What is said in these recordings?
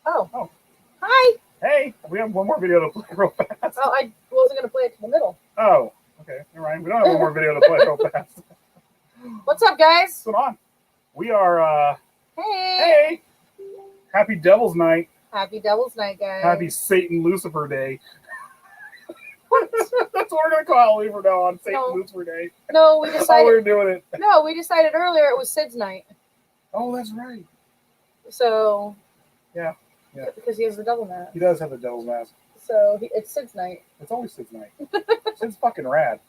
Oh. Oh. Hi. Hey, we have one more video to play real fast. Oh, I wasn't going to play it to the middle. Oh, okay. Never mind. We don't have one more video to play real fast. What's up, guys? What's going on? We are, Hey. hey! Happy Devil's Night. Happy Devil's Night, guys. Happy Satan Lucifer Day. That's what we're going to call it from now on. Satan Lucifer Day. No, we That's decided. how we're doing it. No, we decided earlier it was Sid's night. Oh, that's right. So. Yeah. Because he has the devil mask. He does have the devil's mask. So it's Sid's night. It's always Sid's night. Sid's fucking rad.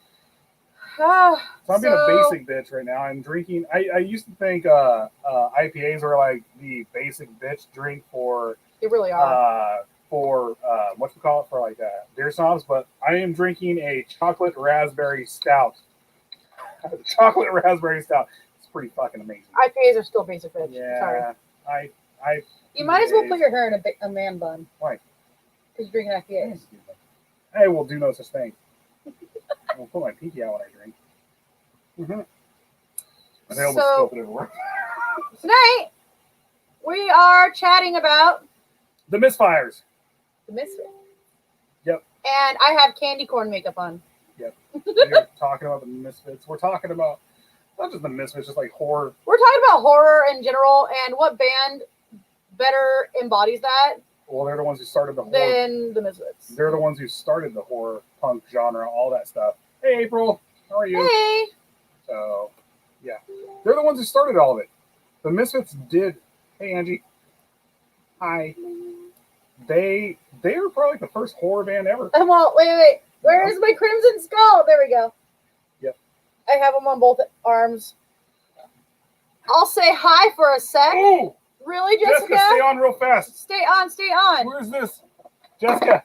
So I'm being a basic bitch right now. I'm drinking. I used to think IPAs were like the basic bitch drink for. They really are. For what you call it, for like beer snobs, but I am drinking a chocolate raspberry stout. Chocolate raspberry stout. It's pretty fucking amazing. IPAs are still basic bitch. Yeah. Sorry. I. You might as well put your hair in a man bun. Why? Because you're drinking IPAs. I will do no such thing. I'll put my pinky out when I drink. Mm-hmm. I almost spilled it everywhere. Tonight, we are chatting about the Misfires. The Misfits. Yep. And I have candy corn makeup on. Yep. We're talking about the Misfits. We're talking about not just the Misfits, just like horror. We're talking about horror in general and what band better embodies that. Well, they're the ones who started the horror. Than the Misfits. They're the ones who started the horror punk genre, all that stuff. Hey, April. How are you? Hey. So, yeah. They're the ones who started all of it. The Misfits did. Hey, Angie. Hi. They were probably like the first horror band ever. Well, wait. Where is my Crimson Skull? There we go. Yep. I have them on both arms. I'll say hi for a sec. Oh! Really, Jessica? Jessica, stay on real fast. Stay on. Where's this? Jessica.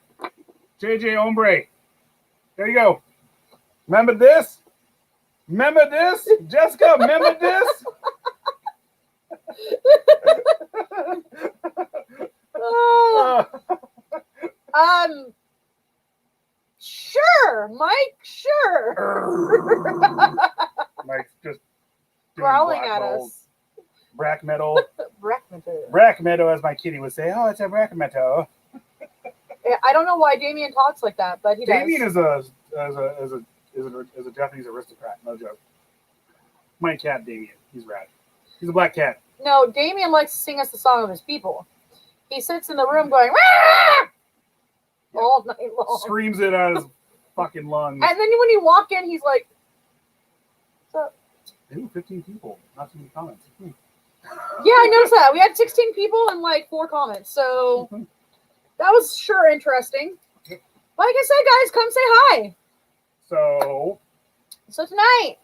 JJ Hombre. There you go. Remember this? Jessica, remember this? Sure, Mike, sure. Mike's just growling at us. Brack metal. Brack metal, as my kitty would say. Oh, it's a brack metal. I don't know why Damien talks like that, but he Damien does. is a Japanese aristocrat. No joke. My cat, Damien. He's rad. He's a black cat. No, Damien likes to sing us the song of his people. He sits in the room going, "Rah!" all night long. Screams it out of his fucking lungs. And then when you walk in, he's like, "What's up?" Ooh, 15 people. Not too many comments. Yeah, I noticed that. We had 16 people and like 4 comments. So that was sure interesting. Like I said, guys, come say hi. So tonight,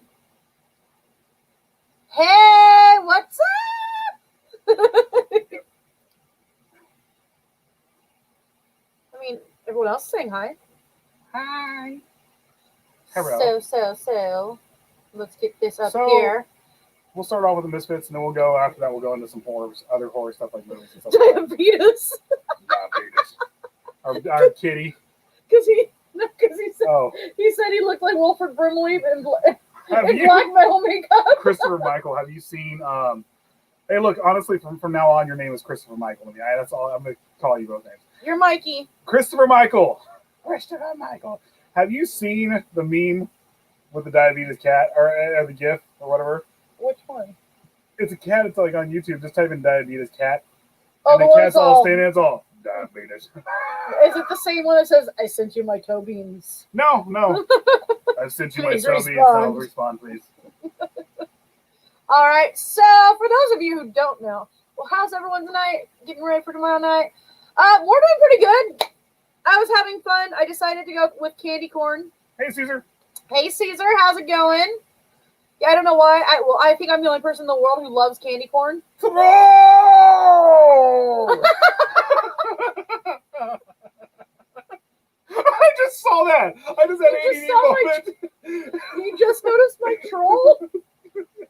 hey, what's up? I mean, everyone else is saying hi. Hi. Hello. So, let's get this up here. We'll start off with the Misfits, and then we'll go after that. We'll go into some other horror stuff like movies and stuff. Diabetes. Our kitty. Because he said he looked like Wilford Brimley in black metal makeup. Christopher Michael, have you seen? Hey, look. Honestly, from now on, your name is Christopher Michael. I mean, that's all. I'm gonna call you both names. You're Mikey. Christopher Michael. Have you seen the meme with the diabetes cat or the GIF or whatever? Which one? It's a cat. It's like on YouTube. Just type in diabetes cat. Oh, and the cat's all standing. It's all diabetes. Is it the same one that says, "I sent you my toe beans"? No. I sent you my toe beans. So respond, please. All right. So for those of you who don't know, well, how's everyone tonight? Getting ready for tomorrow night? We're doing pretty good. I was having fun. I decided to go with candy corn. Hey, Caesar. Hey, Caesar. How's it going? Yeah, I don't know why. I think I'm the only person in the world who loves candy corn. Throw! I just saw that. I just had ADD moment. You just noticed my troll?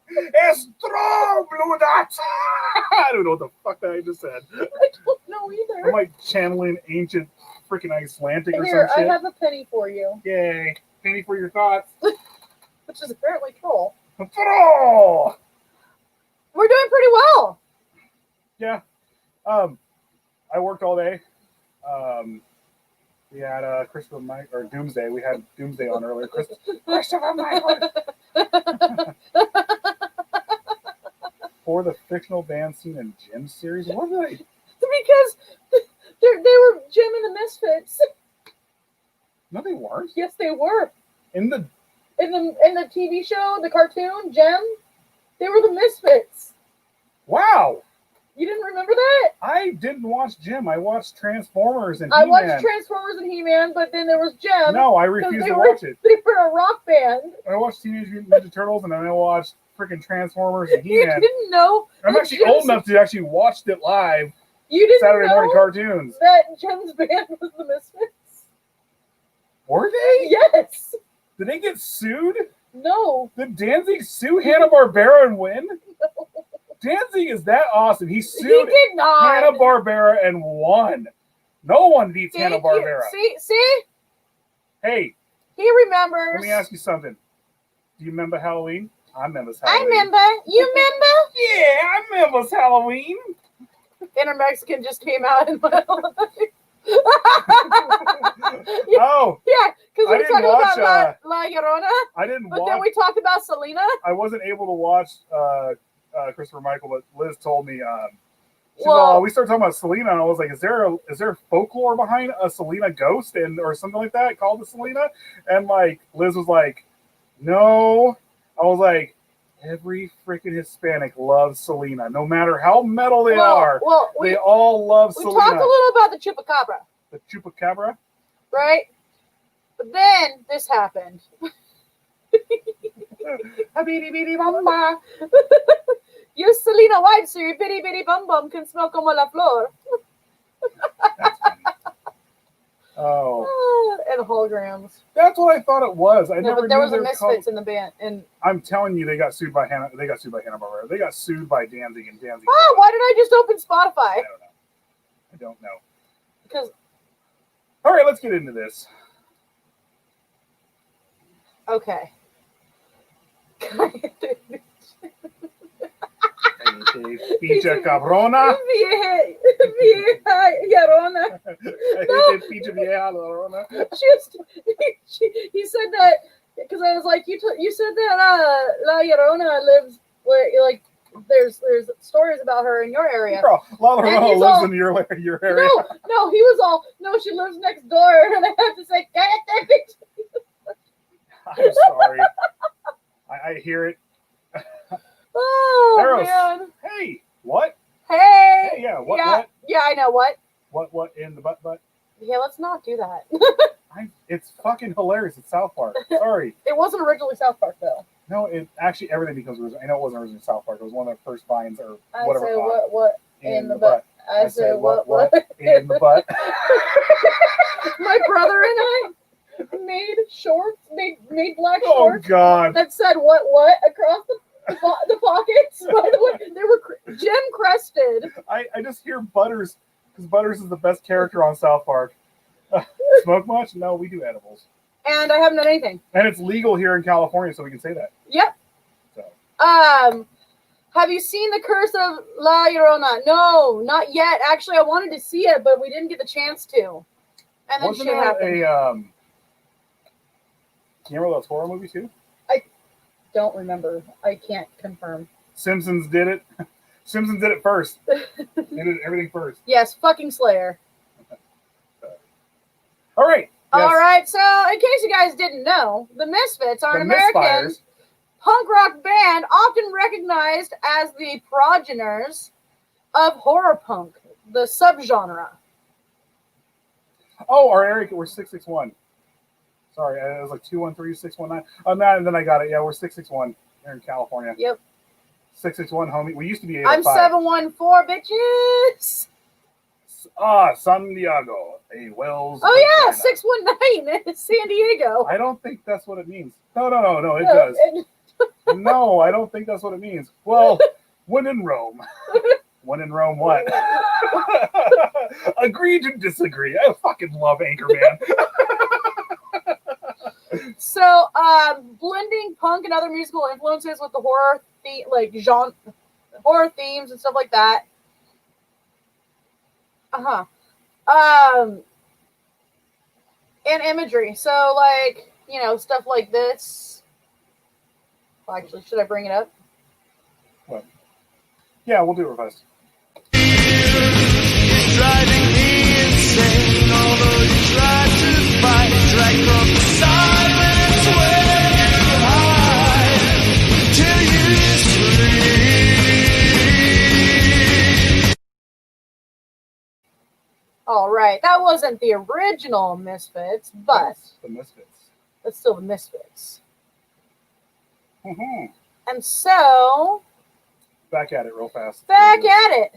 It's throw, blue dots. I don't know what the fuck that I just said. I don't know either. I'm like channeling ancient freaking Icelandic or Here, some shit. I have a penny for you. Yay. Penny for your thoughts. Which is apparently troll. Throw! We're doing pretty well. Yeah. I worked all day. We had Christopher Mike or Doomsday. We had Doomsday on earlier. Christopher Michael. For the fictional band scene in Jim series. What did I? Because they were Jim and the Misfits. No, they weren't. Yes, they were. In the TV show, the cartoon, Jim, they were the Misfits. Wow. You didn't remember that? I didn't watch Jim. I watched Transformers and I He-Man. watched Transformers and He-Man, but then there was Jim. No, I refused to watch it. They were a rock band. I watched Teenage Mutant Ninja Turtles and then I watched freaking Transformers and You He-Man. didn't know. I'm actually old enough to actually watch it live. You didn't Saturday know morning cartoons. that Jim's band was the Misfits? Were they? Yes. Did they get sued? No. Did Danzig sue Hanna-Barbera and win? No. Danzig is that awesome. He He sued did not. Hanna-Barbera and won. No one beats Thank Hanna-Barbera. you. See? Hey, He remembers. let me ask you something. Do you remember Halloween? I remember I Halloween. remember. You remember? Yeah, I remember Halloween. Inner Mexican just came out in my life. Oh, Yeah, because I we were didn't talking watch, about La Llorona, I didn't but watch. then we talked about Selena. I wasn't able to watch Christopher Michael, but Liz told me. She's Well- all, we started talking about Selena, and I was like, "Is there folklore behind a Selena ghost and or something like that called the Selena?" And like Liz was like, "No." I was like, "Every freaking Hispanic loves Selena, no matter how metal they are. Well, They all love we Selena." talked a little about the Chupacabra, The Chupacabra. right? But then this happened. Mama. You're Selena White, so your bitty bitty bum bum can smell como la flor. Oh, And holograms. that's what I thought it was. I No, never but there knew was they a were Misfits called- in the band. And I'm telling you, they got sued by Hanna. They got sued by Hanna-Barbera. They got sued by Danzig and Danzig. why did I just open Spotify? I don't know. Because All right, let's get into this. okay. Pinche cabrona. Vieja Llorona. Pinche vieja cabrona. He said that because I was like, you said that La Llorona lives where like there's stories about her in your area. Girl, La And Llorona he's lives all- in your area. No, he was all no, she lives next door, and I have to say, get that bitch. I'm sorry. I hear it. Oh Eros. man. Hey, what? Hey. Hey, yeah, what? Yeah, What? yeah, I know what. What in the butt? Yeah, let's not do that. It's fucking hilarious. It's South Park. Sorry. It wasn't originally South Park though. No, it actually everything becomes original. I know it wasn't originally South Park. It was one of the first vines or I whatever. say on what in the butt. I say what in the butt. My brother and I made shorts, made black Oh shorts God. that said what across the pockets. By the way, they were Jim crested. I just hear Butters because Butters is the best character on South Park. Smoke much? No, we do edibles, And I haven't done anything. and it's legal here in California, so we can say that. Yep. So Have you seen The Curse of La Llorona? No, not yet. Actually, I wanted to see it, but we didn't get the chance to. And then wasn't shit there happened. Guillermo del Toro movie too? Don't remember. I can't confirm. Simpsons did it. Simpsons did it first. They did everything first. Yes, fucking Slayer. All right. Yes. All right, so in case you guys didn't know, the Misfits are The an American Misfires. punk rock band often recognized as the progenitors of horror punk, the subgenre. Oh, our area code, we're 661. Sorry, it was like 213-619. Oh, no, and then I got it. Yeah, we're 661 here in California. Yep. 661, homie. We used to be I'm 805. 714, bitches. San Diego. Hey, Wells. Oh, yeah, Montana. 619 in San Diego. I don't think that's what it means. No, it does. No, I don't think that's what it means. Well, when in Rome. When in Rome, what? Agree to disagree. I fucking love Anchorman. So, blending punk and other musical influences with the horror horror themes and stuff like that. And imagery. So, like, stuff like this. Actually, should I bring it up? What? Yeah, we'll do it first. It's driving me insane, although you try to fight, drag from the silence where you hide, till you scream. All right, that wasn't the original Misfits, but That's the Misfits. That's still the Misfits. Mm-hmm. And so, Back at it real fast. back at it.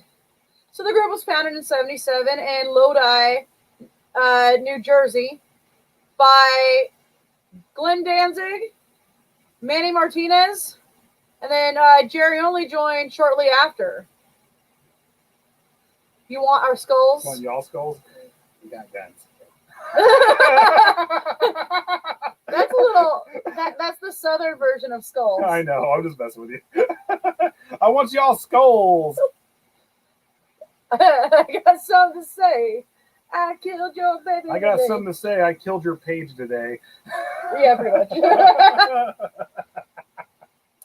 So the group was founded in '77 in Lodi, New Jersey, by Glenn Danzig, Manny Martinez, and then Jerry Only joined shortly after. You want our skulls? Want y'all skulls? We got guns. That's a little. That's the southern version of skulls. I know. I'm just messing with you. I want y'all skulls. I got something to say. I killed your baby. I got today. something to say. I killed your page today. Yeah, pretty much.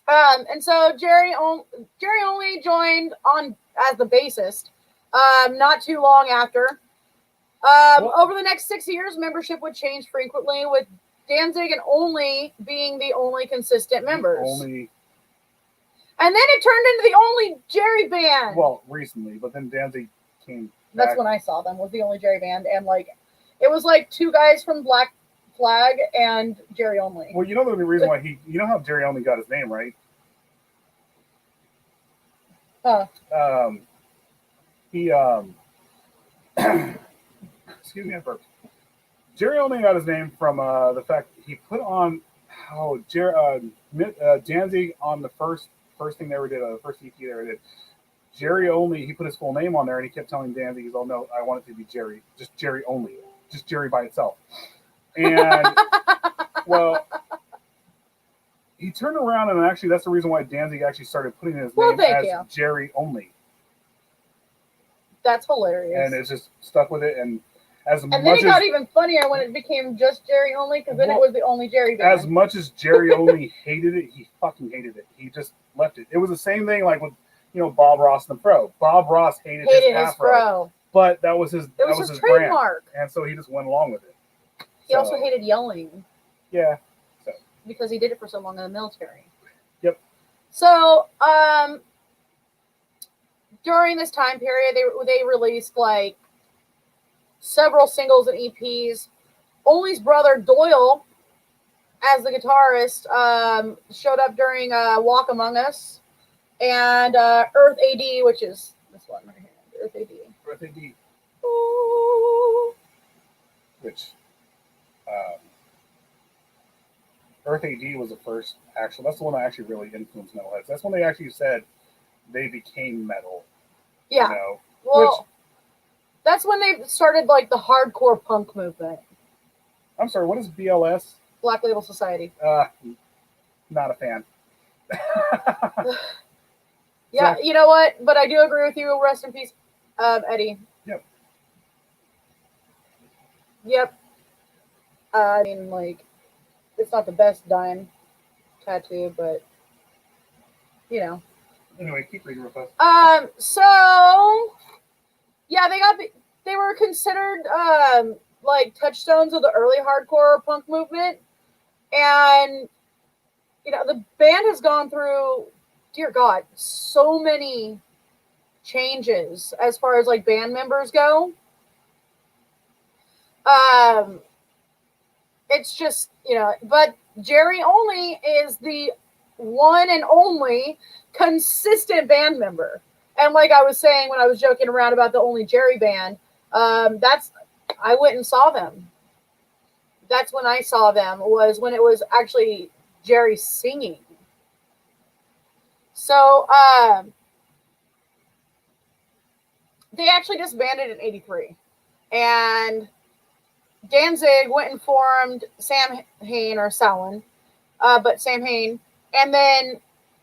And so Jerry Only joined on as the bassist. Not too long after. Over the next 6 years, membership would change frequently, with Danzig and Only being the only consistent members. And then it turned into the Only Jerry band. Well, recently, but then Danzig came back. That's when I saw them, was the Only Jerry band. And it was like two guys from Black Flag and Jerry Only. Well, you know the reason why you know how Jerry Only got his name, right? Excuse me, I burped. Jerry Only got his name from the fact he put on Danzig on the first thing they ever did, the first EP they ever did. Jerry Only, he put his full name on there, and he kept telling Danzig, he's all, no, I want it to be Jerry, just Jerry Only, just Jerry by itself. And well, he turned around, and actually that's the reason why Danzig actually started putting his name as Jerry Only. That's hilarious. And it's just stuck with it, and then it got even funnier when it became just Jerry Only, because then it was the Only Jerry band. As much as Jerry Only hated it, he fucking hated it. He just left it. It was the same thing like with, Bob Ross and the Fro. Bob Ross hated his afro, but that was his trademark brand, and so he just went along with it. He also hated yelling. Yeah. Because he did it for so long in the military. Yep. So, during this time period, they released like several singles and EPs. Only's brother Doyle, as the guitarist, showed up during Walk Among Us and Earth AD, which is this one right here. Earth AD. Earth AD. Ooh. Which Earth AD was the first actual. That's the one that actually really influenced metalheads. That's when they actually said they became metal. Yeah. Well, that's when they started like the hardcore punk movement. I'm sorry, what is BLS? Black Label Society. Not a fan. Yeah, you know what? But I do agree with you. Rest in peace, Eddie. Yep. I mean, like, it's not the best dying tattoo, but Anyway, keep reading real fast. So yeah, they were considered like touchstones of the early hardcore punk movement, and the band has gone through, dear God, so many changes as far as like band members go. It's just, but Jerry Only is the one and only consistent band member. And like I was saying when I was joking around about the Only Jerry band, I went and saw them. That's when I saw them, was when it was actually Jerry singing. So they actually disbanded in '83. And Danzig went and formed Sam Hain, or Samhain, but Sam Hain, and then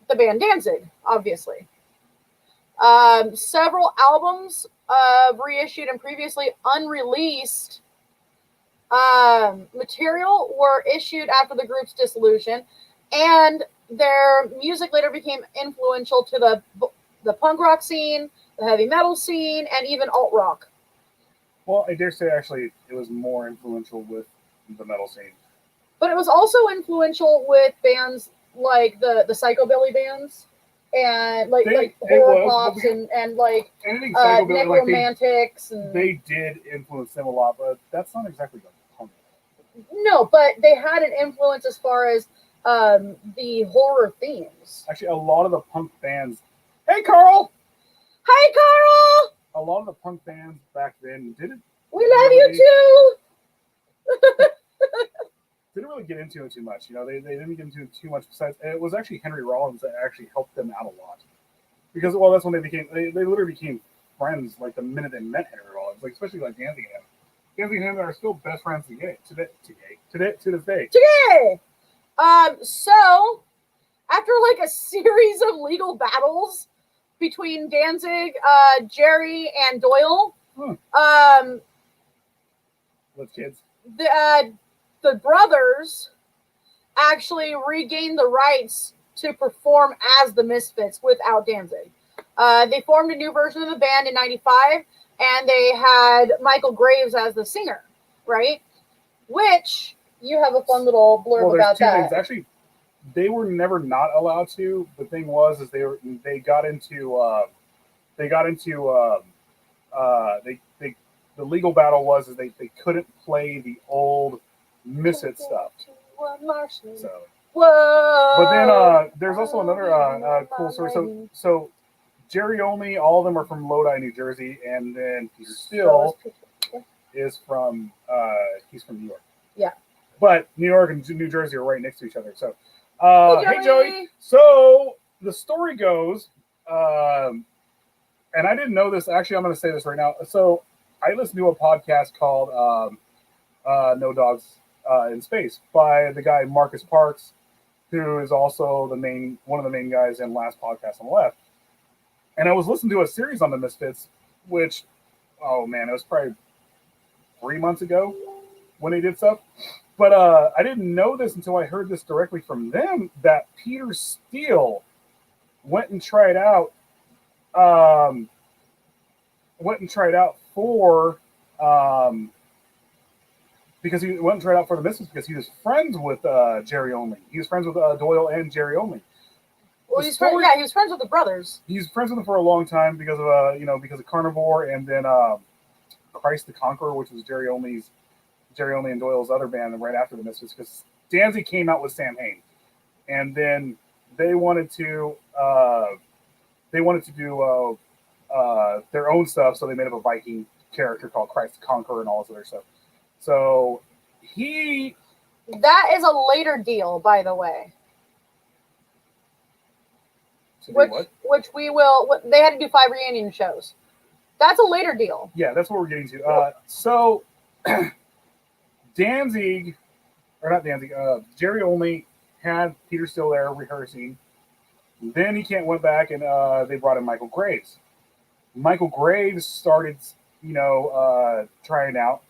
the band Danzig, obviously. Several albums of reissued and previously unreleased material were issued after the group's dissolution, and their music later became influential to the punk rock scene, the heavy metal scene, and even alt rock. Well, I dare say actually it was more influential with the metal scene. But it was also influential with bands like the psychobilly bands and like horror pops and like necromantics. Like they did influence them a lot, but that's not exactly like punk. No, but they had an influence as far as the horror themes. Actually, a lot of the punk bands. Hey, Carl! Hi, Carl! A lot of the punk bands back then didn't. We love you too! Didn't really get into it too much. You know, they didn't get into it too much. Besides, it was actually Henry Rollins that actually helped them out a lot. Because, well, that's when they literally became friends like the minute they met Henry Rollins. Like, especially like Danzig and him. Danzig and him are still best friends to this day. Today! So, after like a series of legal battles between Danzig, Jerry, and Doyle, with kids, the brothers actually regained the rights to perform as the Misfits without Danzig. They formed a new version of the band in '95, and they had Michael Graves as the singer, right? Which you have a fun little blurb about that. Things. Actually, they were never not allowed to. The thing was, is they got into the legal battle was is they couldn't play the old Misfit stuff. So, but then there's also another cool story. So Jerry Only, all of them are from Lodi, New Jersey, and then Peter Steele is from he's from New York. Yeah. But New York and New Jersey are right next to each other. So hey Joey. So the story goes, and I didn't know this. Actually, I'm going to say this right now. So I listened to a podcast called No Dogs in Space by the guy Marcus Parks, who is also one of the main guys in Last Podcast on the Left. And I was listening to a series on the Misfits, which, oh man, it was probably 3 months ago when they did stuff. But I didn't know this until I heard this directly from them, that Peter Steele went and tried out for because he went and tried out for the Misfits because he was friends with Jerry Only. He was friends with Doyle and Jerry Only. Well, he was friends with the brothers. He's friends with them for a long time because of Carnivore, and then Christ the Conqueror, which was Jerry Only and Doyle's other band right after the Misfits, because Danzig came out with Sam Hain, and then they wanted to do their own stuff, so they made up a Viking character called Christ the Conqueror and all this other stuff. So that is a later deal, by the way. Which we will. They had to do 5 reunion shows. That's a later deal. Yeah, that's what we're getting to. So Jerry Only had Peter Steele there rehearsing. Then he went back and they brought in Michael Graves. Michael Graves started, trying out.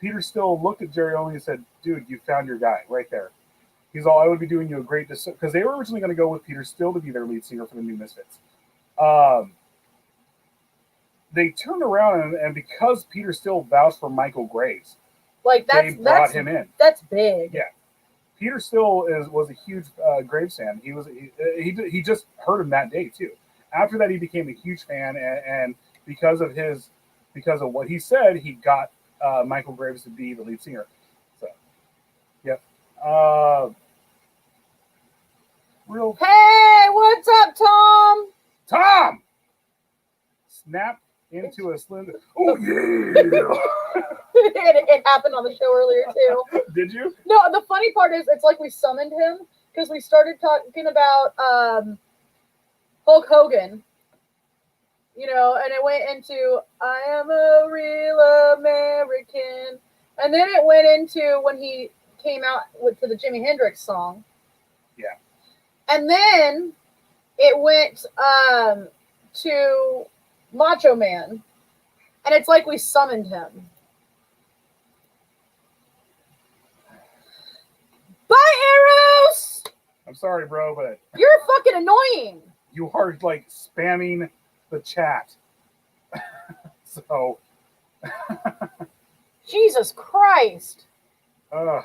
Peter Steele looked at Jerry Only and said, "Dude, you found your guy right there." He's all, "I would be doing you a great disservice," because they were originally going to go with Peter Steele to be their lead singer for the New Misfits. They turned around and because Peter Steele vouched for Michael Graves, they brought him in. That's big. Yeah, Peter Steele was a huge Graves fan. He just heard him that day too. After that, he became a huge fan, and because of what he said, he got Michael Graves to be the lead singer. So, yep. Hey, what's up, Tom? Tom! Snap into a slender. Oh, yeah! it happened on the show earlier, too. Did you? No, the funny part is it's like we summoned him because we started talking about Hulk Hogan, and it went into I am a real American. And then it went into when he came out to the Jimi Hendrix song. Yeah. And then it went to Macho Man. And it's like we summoned him. Bye, Eros! I'm sorry, bro, but You're fucking annoying. you are like spamming the chat. So, Jesus Christ. uh,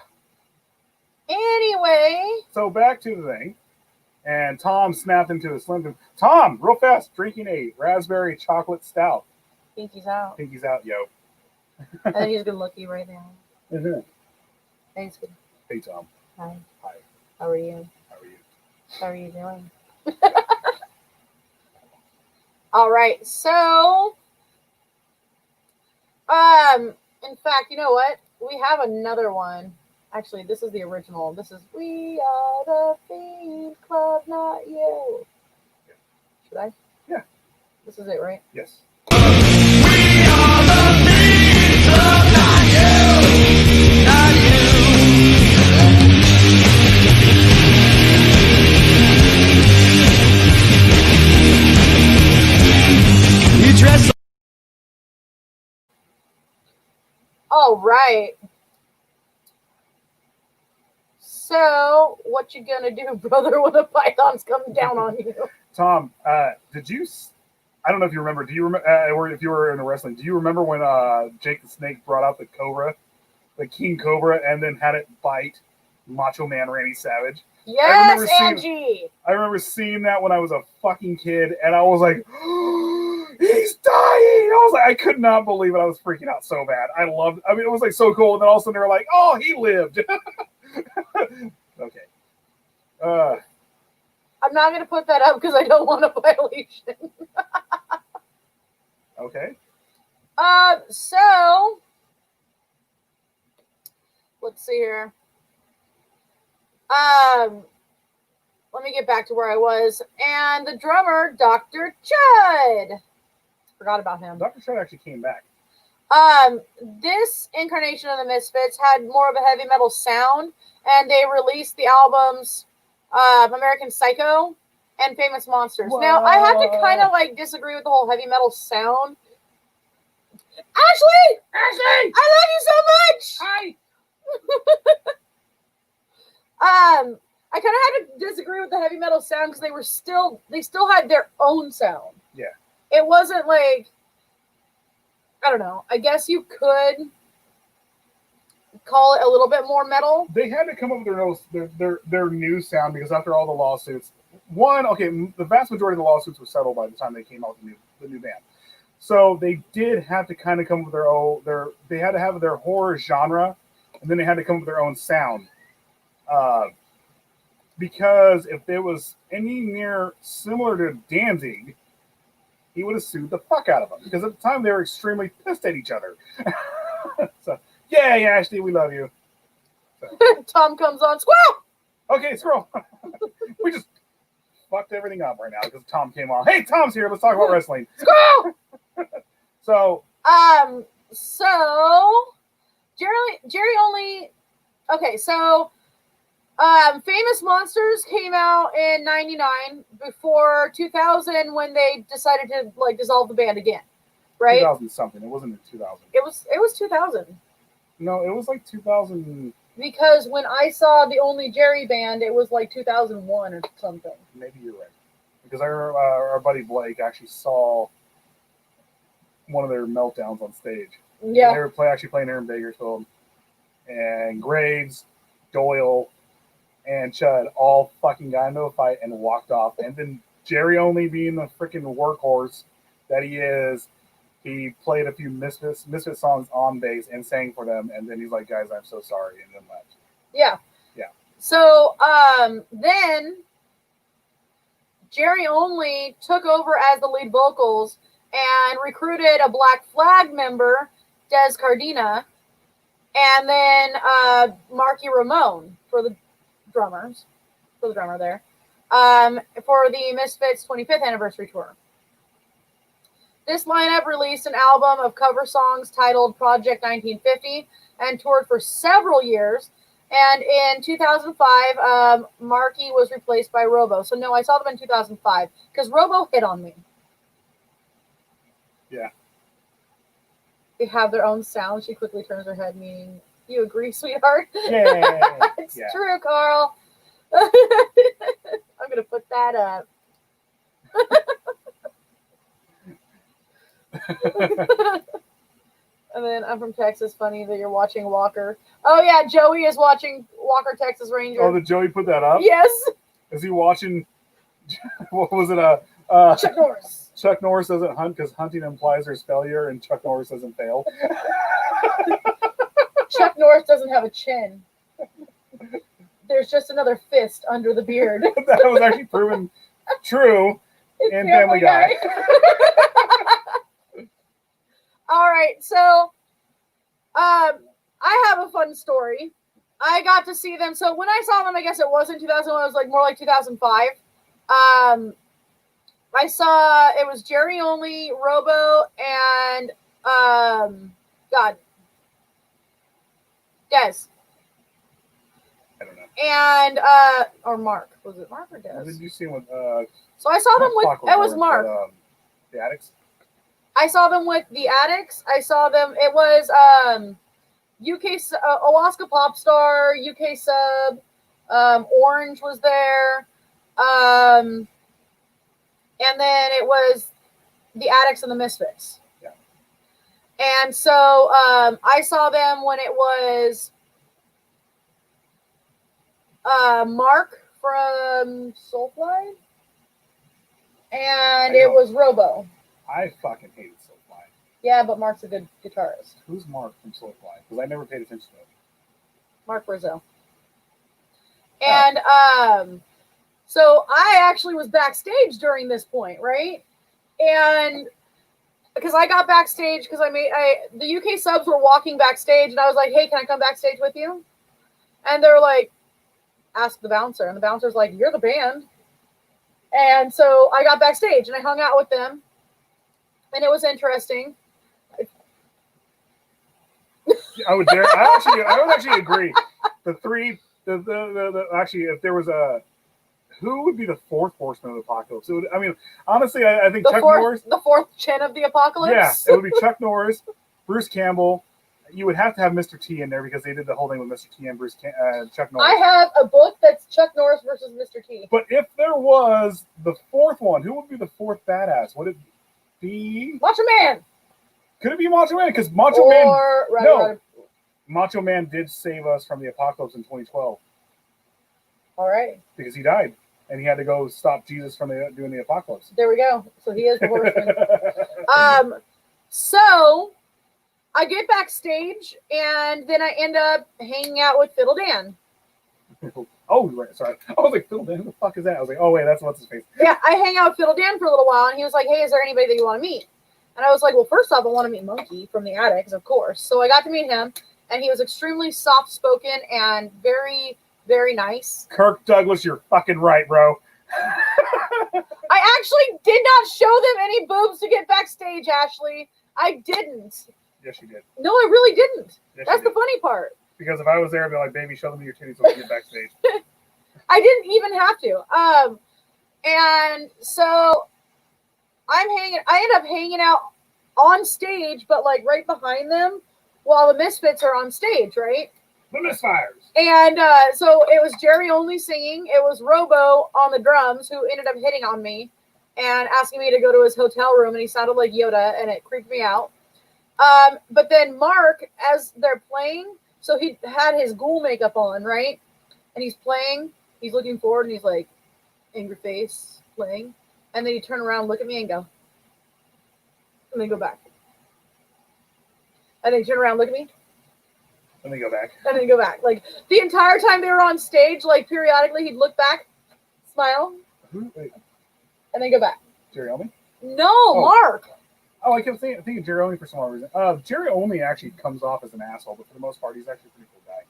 Anyway. so back to the thing. And Tom snapped into a Slim Jim. Tom, real fast, drinking a raspberry chocolate stout. Pinky's out. Pinky's out, yo. And he's good looking right now. Mhm. Thanks. Hey, Tom. Hi. Hi. How are you? How are you? How are you doing? All right. So, in fact, you know what? We have another one. Actually, this is the original. This is We Are the Fiend Club, not you. Should I? Yeah. This is it, right? Yes. You dress All right. So, what you gonna do, brother, when a python's coming down on you? Tom, did you? I don't know if you remember. Do you remember, or if you were into wrestling? Do you remember when Jake the Snake brought out the Cobra, the King Cobra, and then had it bite Macho Man Randy Savage? Yes, remember seeing- Angie. I remember seeing that when I was a fucking kid, and I was like, he's dying! I was like, I could not believe it. I was freaking out so bad. I loved. I mean, it was like so cool. And then all of a sudden they were like, oh, he lived. Okay. I'm not gonna put that up because I don't want a violation. Okay. So let's see here. Let me get back to where I was. And the drummer, Dr. Chud. Forgot about him. Dr. Chud actually came back. This incarnation of the Misfits had more of a heavy metal sound, and they released the albums American Psycho and Famous Monsters. Now, I have to kind of like disagree with the whole heavy metal sound. Ashley! Ashley! I love you so much! Hi! I kind of had to disagree with the heavy metal sound because they still had their own sound. Yeah. It wasn't like, I don't know. I guess you could call it a little bit more metal. They had to come up with their new sound because after all the lawsuits, the vast majority of the lawsuits were settled by the time they came out with the new band. So they did have to kind of come up with they had to have their horror genre, and then they had to come up with their own sound. Because if it was any near similar to Danzig, he would have sued the fuck out of them. Because at the time they were extremely pissed at each other. So, yay, Ashley, we love you. So. Tom comes on, squirrel! Okay, squirrel. We just fucked everything up right now because Tom came on. Hey, Tom's here. Let's talk about wrestling. Squirrel! So Jerry only. Okay, so Famous Monsters came out in '99 before 2000 when they decided to like dissolve the band again, right? 2000 something. It wasn't in 2000. It was 2000 No, it was like 2000. because when I saw the Only Jerry band, it was like 2001 or something. Maybe you're right. Because I remember our buddy Blake actually saw one of their meltdowns on stage. Yeah. They were actually playing here in Bakersfield. And Graves, Doyle, and Chud all fucking got into a fight and walked off. And then Jerry, only being the freaking workhorse that he is, he played a few Misfit songs on bass and sang for them. And then he's like, guys, I'm so sorry. And then left. Yeah. Yeah. So then Jerry only took over as the lead vocals and recruited a Black Flag member, Des Cardina, and then Marky Ramone for the drummer there, for the Misfits 25th anniversary tour. This lineup released an album of cover songs titled Project 1950 and toured for several years. And in 2005, Marky was replaced by Robo. So no, I saw them in 2005 because Robo hit on me. Yeah. They have their own sound. She quickly turns her head, meaning, you agree, sweetheart? Yeah. It's Yeah. true, Carl. I'm going to put that up. And then I'm from Texas. Funny that you're watching Walker. Oh, yeah, Joey is watching Walker, Texas Ranger. Oh, did Joey put that up? Yes. Is he watching? What was it? Chuck Norris. Chuck Norris doesn't hunt because hunting implies there's failure, and Chuck Norris doesn't fail. Chuck Norris doesn't have a chin. There's just another fist under the beard. That was actually proven true in Family Guy. All right, so I have a fun story. I got to see them. So when I saw them, I guess it wasn't 2001. It was like more like 2005. I saw it was Jerry Only, Robo, and Dez. I don't know. And or Mark. Was it Mark or Dez? Did you see what? So I saw them with it was Mark. The Addicts. I saw them with the Addicts. I saw them. It was UK Owaska Popstar, UK Sub, Orange was there, and then it was the Addicts and the Misfits. Yeah. And so I saw them when it was Mark from Soulfly, and it was Robo. I fucking hated Soulfly. Yeah, but Mark's a good guitarist. Who's Mark from Soulfly? Because I never paid attention to him. Mark Brazil. And so I actually was backstage during this point, right? And because I got backstage because the UK subs were walking backstage, and I was like, "Hey, can I come backstage with you?" And they're like, "Ask the bouncer." And the bouncer's like, "You're the band." And so I got backstage and I hung out with them, and it was interesting. I would actually agree. Actually, if there was who would be the fourth horseman of the apocalypse? Honestly, I think Chuck Norris. The fourth chin of the apocalypse? Yeah, it would be Chuck Norris, Bruce Campbell. You would have to have Mr. T in there because they did the whole thing with Mr. T and Chuck Norris. I have a book that's Chuck Norris versus Mr. T. But if there was the fourth one, who would be the fourth badass? Would it be Macho Man? Could it be Macho Man? Because Macho Man did save us from the apocalypse in 2012. All right. Because he died. And he had to go stop Jesus from doing the apocalypse. There we go. So he is the horseman. So I get backstage, and then I end up hanging out with Fiddle Dan. Oh, right. Sorry. I was like, Fiddle Dan? Who the fuck is that? I was like, oh, wait, that's what's his face. Yeah, I hang out with Fiddle Dan for a little while, and he was like, "Hey, is there anybody that you want to meet?" And I was like, "Well, first off, I want to meet Monkey from the Addicts, of course." So I got to meet him, and he was extremely soft-spoken and very, very nice. Kirk Douglas, you're fucking right, bro. I actually did not show them any boobs to get backstage, Ashley. I didn't. Yes, you did. No, I really didn't. Yes, That's the funny part. Because if I was there, I'd be like, "Baby, show them your titties so we can get backstage." I didn't even have to. And so I end up hanging out on stage, but like right behind them while the Misfits are on stage, right? The Misfires. And so it was Jerry Only singing. It was Robo on the drums, who ended up hitting on me and asking me to go to his hotel room, and he sounded like Yoda, and it creeped me out. But then Mark, as they're playing, so he had his ghoul makeup on, right? And he's playing, he's looking forward, and he's like, angry face, playing. And then he turn around, look at me, and go. And then go back. And then he turn around, look at me. And then go back. And then go back. Like, the entire time they were on stage, like, periodically, he'd look back, smile, Wait, and then go back. Jerry Only? No, Mark. Oh, I kept thinking Jerry Only for some odd reason. Jerry Only actually comes off as an asshole, but for the most part, he's actually a pretty cool guy.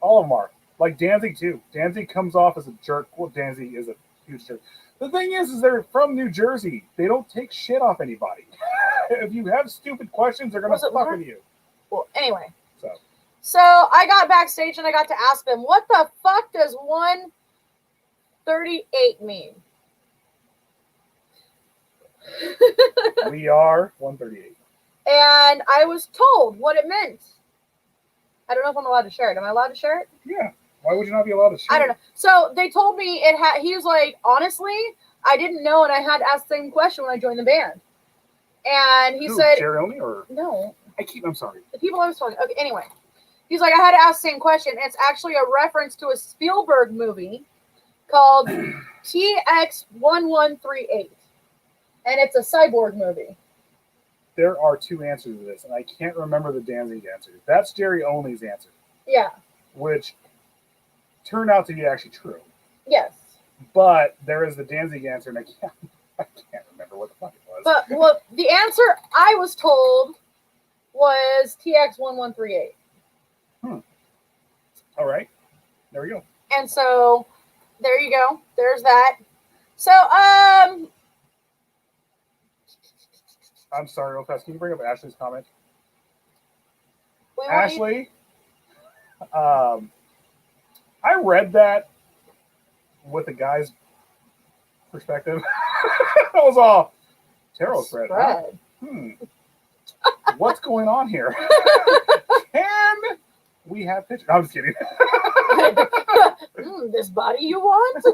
All of them are. Like Danzig, too. Danzig comes off as a jerk. Well, Danzig is a huge jerk. The thing is they're from New Jersey. They don't take shit off anybody. If you have stupid questions, they're going to fuck with you. Well, anyway. So I got backstage and I got to ask them, what the fuck does 138 mean? We are 138. And I was told what it meant. I don't know if I'm allowed to share it. Am I allowed to share it? Yeah. Why would you not be allowed to share? I don't know. So they told me it had. He was like, honestly, I didn't know, and I had to ask the same question when I joined the band. And he said, Jerry only or no. I'm sorry. The people I was talking. Okay. Anyway, he's like, I had to ask the same question. It's actually a reference to a Spielberg movie called TX-1138, and it's a cyborg movie. There are two answers to this, and I can't remember the Danzig answer. That's Jerry Only's answer. Yeah. Which turned out to be actually true. Yes. But there is the Danzig answer, and I can't remember what the fuck it was. But well, the answer I was told was TX-1138. All right. There we go. And so there you go. There's that. So I'm sorry, real fast. Can you bring up Ashley's comment? we want Ashley, I read that with a guy's perspective. That was all tarot spread. Huh? What's going on here? Can we have pictures? I'm just kidding. This body you want?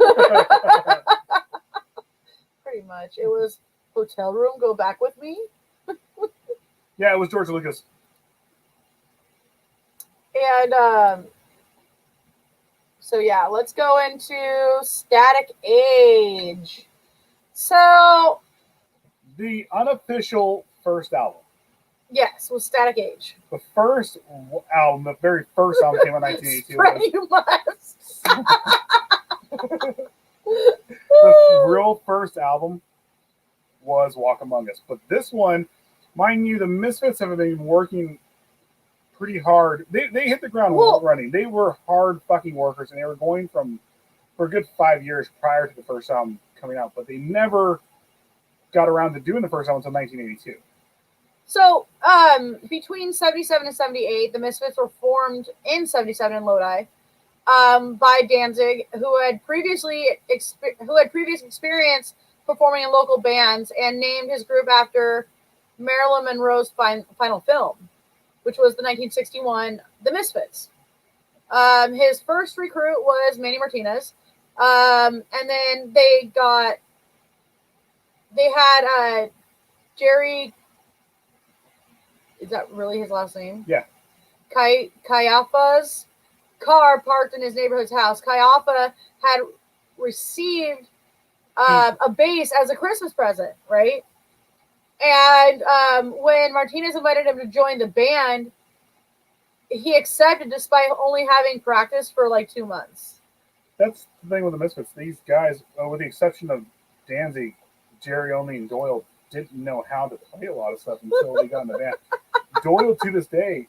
Pretty much. It was hotel room, go back with me. Yeah, it was George Lucas. And so yeah, let's go into Static Age. So The unofficial first album. yes, was Static Age. The first album, the very first album came in 1982. Pretty much. The real first album was Walk Among Us. But this one, mind you, the Misfits have been working pretty hard. They hit the ground running. They were hard fucking workers, and they were going for a good 5 years prior to the first album coming out. But they never got around to doing the first album until 1982. So, between 77 and 78, the Misfits were formed in 77 in Lodi by Danzig, who had previous experience performing in local bands, and named his group after Marilyn Monroe's final film, which was the 1961 The Misfits. His first recruit was Manny Martinez, and then they had Jerry. Is that really his last name? Yeah. Caiafa's car parked in his neighborhood's house. Caiafa had received a bass as a Christmas present, right? And when Martinez invited him to join the band, he accepted despite only having practiced for like 2 months. That's the thing with the Misfits. These guys, with the exception of Danzig, Jerry Only, and Doyle, didn't know how to play a lot of stuff until they got in the band. Doyle, to this day,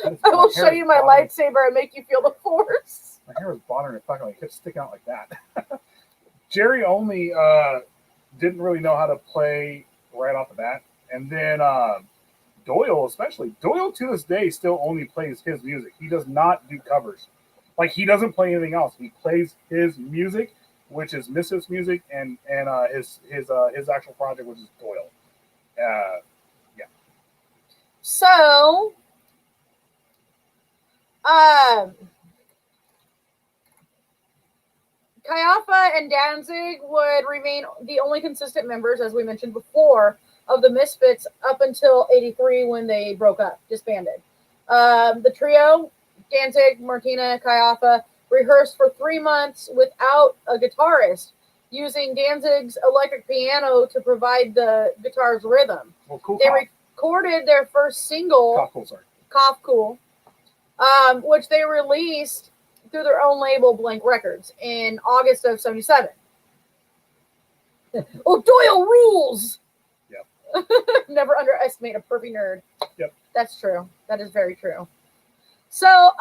I will show you my lightsaber and make you feel the force. My hair was bothering it fucking like it kept sticking out like that. Jerry Only didn't really know how to play right off the bat. And then Doyle, especially. Doyle, to this day, still only plays his music. He does not do covers. Like, he doesn't play anything else. He plays his music, which is Misfits music, and his actual project, which is Doyle. Yeah. So, Caiafa and Danzig would remain the only consistent members, as we mentioned before, of the Misfits up until 83 when they broke up, disbanded. The trio, Danzig, Martina, Caiafa, rehearsed for 3 months without a guitarist, using Danzig's electric piano to provide the guitar's rhythm. Well, cool. They recorded their first single, Cough Cool, which they released through their own label, Blank Records, in August of 77. Oh, Doyle rules! Yep. Never underestimate a pervy nerd. Yep. That's true. That is very true. So,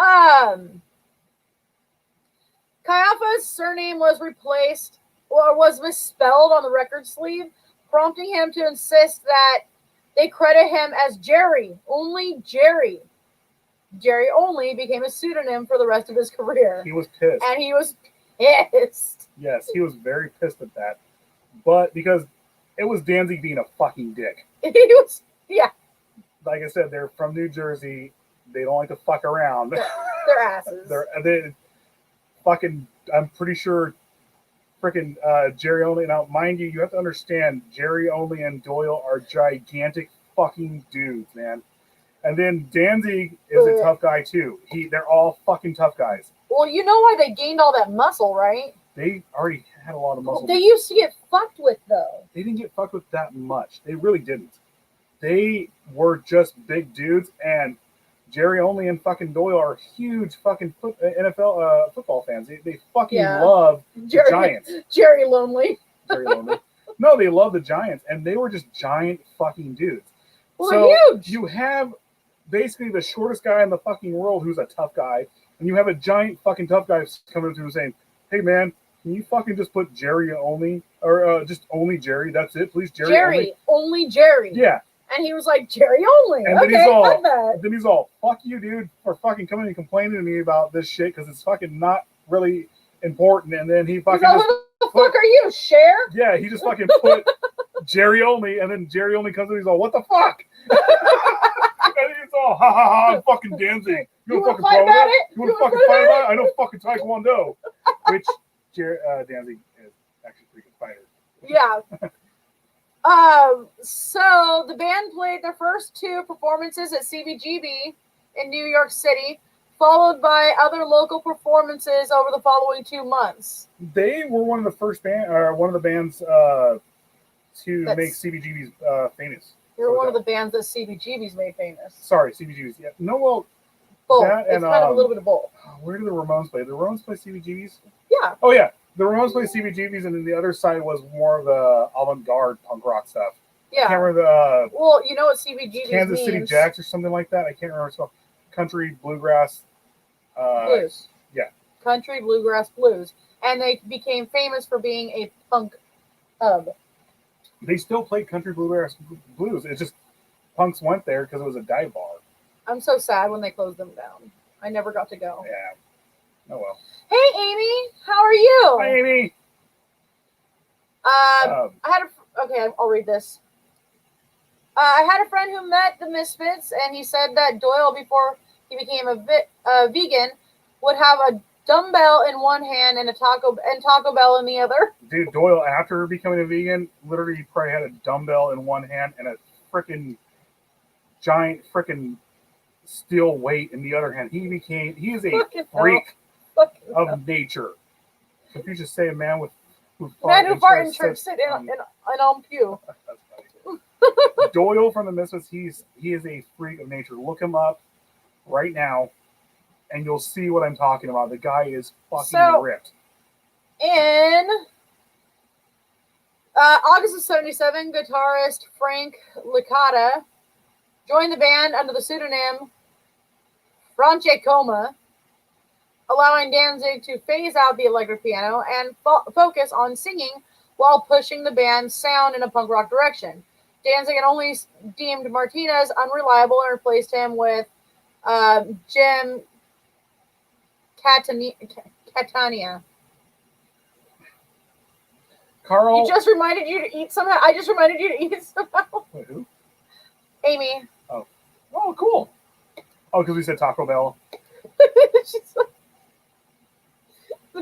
Caiafa's surname was replaced, or was misspelled on the record sleeve, prompting him to insist that they credit him as Jerry, only Jerry. Jerry Only became a pseudonym for the rest of his career. He was pissed. And he was pissed. Yes, he was very pissed at that. But because It was Danzig being a fucking dick. He was, yeah, Like I said, they're from New Jersey. They don't like to fuck around. their asses. they fucking, I'm pretty sure freaking Jerry Only. Now, mind you, you have to understand, Jerry Only and Doyle are gigantic fucking dudes, man. And then Danzig is a tough guy, too. They're all fucking tough guys. Well, you know why they gained all that muscle, right? They already had a lot of muscle. They used to get fucked with, though. They didn't get fucked with that much. They really didn't. They were just big dudes, and Jerry Only and fucking Doyle are huge fucking NFL football fans. They fucking love the Giants. Jerry Lonely. Jerry Lonely. No, they love the Giants, and they were just giant fucking dudes. Well, so they're huge. You have basically the shortest guy in the fucking world who's a tough guy, and you have a giant fucking tough guy coming up to him saying, "Hey, man, can you fucking just put Jerry Only, or just only Jerry? That's it, please, Jerry only Jerry." Yeah. And he was like, "Jerry Only." And okay, then he's all, "Fuck you, dude, for fucking coming and complaining to me about this shit because it's fucking not really important." And then he fucking who the fuck are you, Cher? Yeah, he just fucking put Jerry Only, and then Jerry Only comes in, he's all, "What the fuck?" And he's all, "Ha ha ha, I'm fucking Danzig. You want to fucking fight about it? You want to fucking fight about it? I know fucking Taekwondo." Which Danzig is actually a pretty good fighter. Yeah. So the band played their first two performances at CBGB in New York City, followed by other local performances over the following 2 months. They were one of the first one of the bands to make CBGB's famous. They were one of the bands that CBGB's made famous. Sorry, CBGB's. Yeah, no, well, both. It's kind of a little bit of both. Where do the Ramones play? The Ramones play CBGB's? Yeah. Oh yeah, the Ramones play CBGB's, and then the other side was more of the avant-garde punk rock stuff. Yeah. I can't remember the. Well, you know what CBGB's Kansas means. City Jacks or something like that. I can't remember. So, country bluegrass. Blues. Yeah. Country bluegrass blues, and they became famous for being a punk hub. They still play country bluegrass blues. It's just punks went there because it was a dive bar. I'm so sad when they closed them down. I never got to go. Yeah. Oh well. Hey, Amy, how are you? Hi, Amy. I'll read this. I had a friend who met the Misfits, and he said that Doyle, before he became a vegan, would have a dumbbell in one hand and Taco Bell in the other. Dude, Doyle, after becoming a vegan, literally probably had a dumbbell in one hand and a freaking giant freaking steel weight in the other hand. He is a freak of nature. If you just say a man who fart in church sit in on pew. Doyle from the Misfits, he is a freak of nature. Look him up right now, and you'll see what I'm talking about. The guy is fucking ripped. In August of '77, guitarist Frank Licata joined the band under the pseudonym Francescoma, allowing Danzig to phase out the electric piano and focus on singing while pushing the band's sound in a punk rock direction. Danzig had only deemed Martinez unreliable and replaced him with Jim Catania. Carl. He just reminded you to eat somehow. I just reminded you to eat somehow. Wait, who? Amy. Oh, cool. Oh, because we said Taco Bell.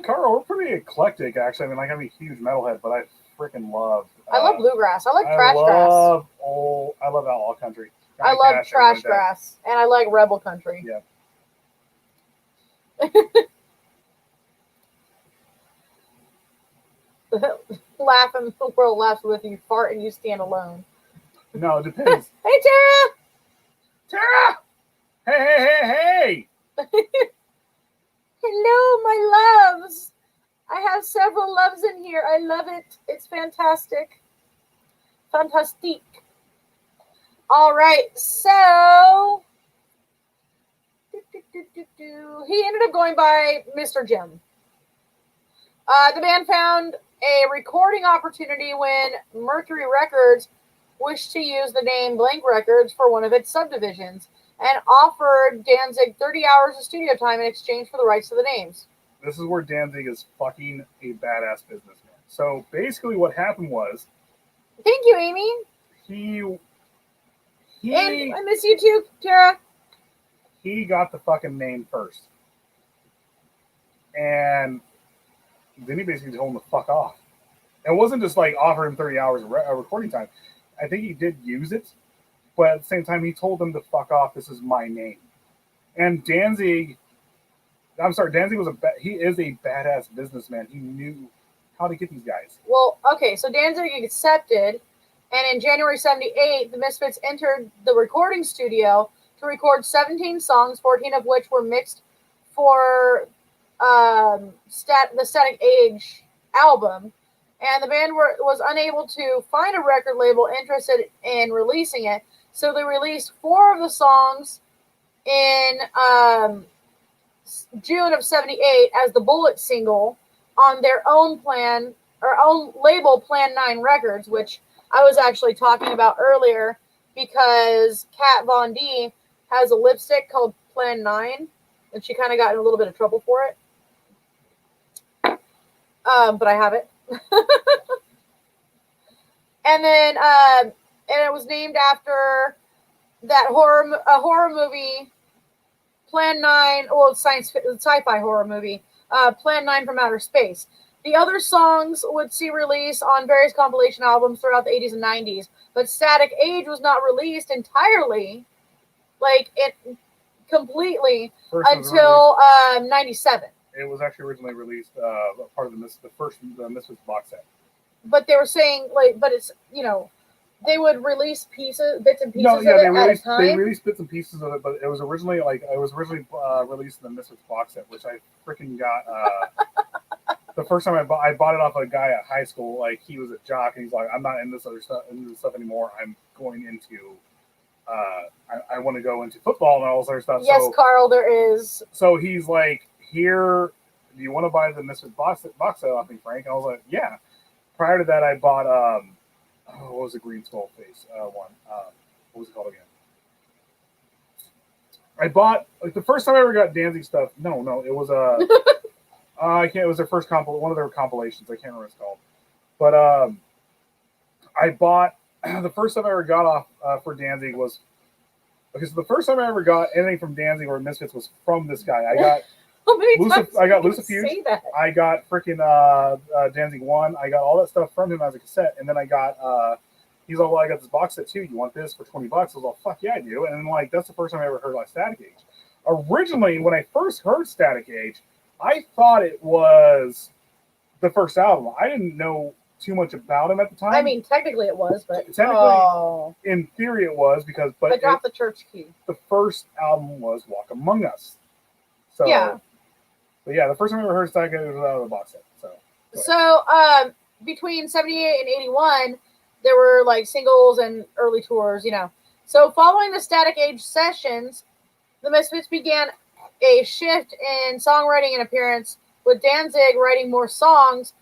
Carl, we're pretty eclectic, actually. I mean, like, I'm a huge metalhead, but I freaking love. I love bluegrass. I like trash grass. I love outlaw country. I love trash grass, and I like rebel country. Yeah. Laugh and the world laughs with you. Fart and you stand alone. No, it depends. Hey, Tara! Hey! Hello, my loves. I have several loves in here. I love it. It's fantastic. Fantastique. All right, so he ended up going by Mr. Jim. The band found a recording opportunity when Mercury Records wished to use the name Blank Records for one of its subdivisions and offered Danzig 30 hours of studio time in exchange for the rights to the names. This is where Danzig is fucking a badass businessman. So basically what happened was Thank you, Amy. And I miss you too, Tara. He got the fucking name first. And then he basically told him to fuck off. It wasn't just like offer him 30 hours of recording time. I think he did use it, but at the same time, he told them to fuck off. This is my name. And Danzig was he is a badass businessman. He knew how to get these guys. Well, okay, so Danzig accepted, and in January 78, the Misfits entered the recording studio to record 17 songs, 14 of which were mixed for the Static Age album. And the band was unable to find a record label interested in releasing it, so they released 4 of the songs in June of 78 as the Bullet single on their own label, Plan 9 Records, which I was actually talking about earlier because Kat Von D has a lipstick called Plan 9, and she kind of got in a little bit of trouble for it. But I have it. And then and it was named after that horror movie, Plan 9, well, sci-fi horror movie, Plan 9 from Outer Space. The other songs would see release on various compilation albums throughout the 80s and 90s, but Static Age was not released entirely, completely, until 97. It was actually originally released part of the Misfits box set. But they were saying, but it's, they would release bits and pieces of it at a time. They released bits and pieces of it, but it was originally released in the Misfits box set, which I freaking got. The first time I bought it off a guy at high school. Like, he was a jock, and he's like, "I'm not into this stuff anymore. I'm going into, I want to go into football and all this other stuff." Yes, so, Carl, there is. So he's like, "Here, do you want to buy the Misfits box set off me, Frank?" And I was like, "Yeah." Prior to that, I bought what was the Green Skull face one? What was it called again? I bought, the first time I ever got Danzig stuff. No, it was I can't. It was their first one of their compilations. I can't remember what it's called. But I bought the first time I ever got off for Danzig was okay. So the first time I ever got anything from Danzig or Misfits was from this guy. I got. I got Lucifuge. I got freaking Danzig 1. I got all that stuff from him as a cassette, and then I got. He's like, "Well, I got this box set too. You want this for $20?" I was like, "Fuck yeah, I do!" And then that's the first time I ever heard Static Age. Originally, when I first heard Static Age, I thought it was the first album. I didn't know too much about him at the time. I mean, technically it was, but in theory it was because. But I dropped the church key. The first album was Walk Among Us. So yeah. But yeah, the first time I ever heard Static Age was out of the box set. So between 78 and 81, there were singles and early tours, So following the Static Age sessions, the Misfits began a shift in songwriting and appearance, with Danzig writing more songs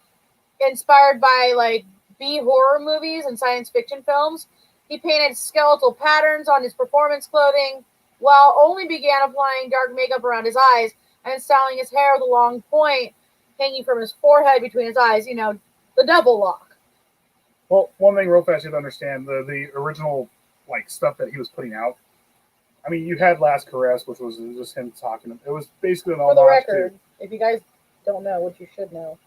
inspired by B horror movies and science fiction films. He painted skeletal patterns on his performance clothing, while only began applying dark makeup around his eyes and styling his hair with a long point hanging from his forehead between his eyes, the double lock. Well, one thing real fast you have to understand, the original stuff that he was putting out. I mean, you had Last Caress, which was just him talking. It was basically an all. For the record, if you guys don't know, what you should know,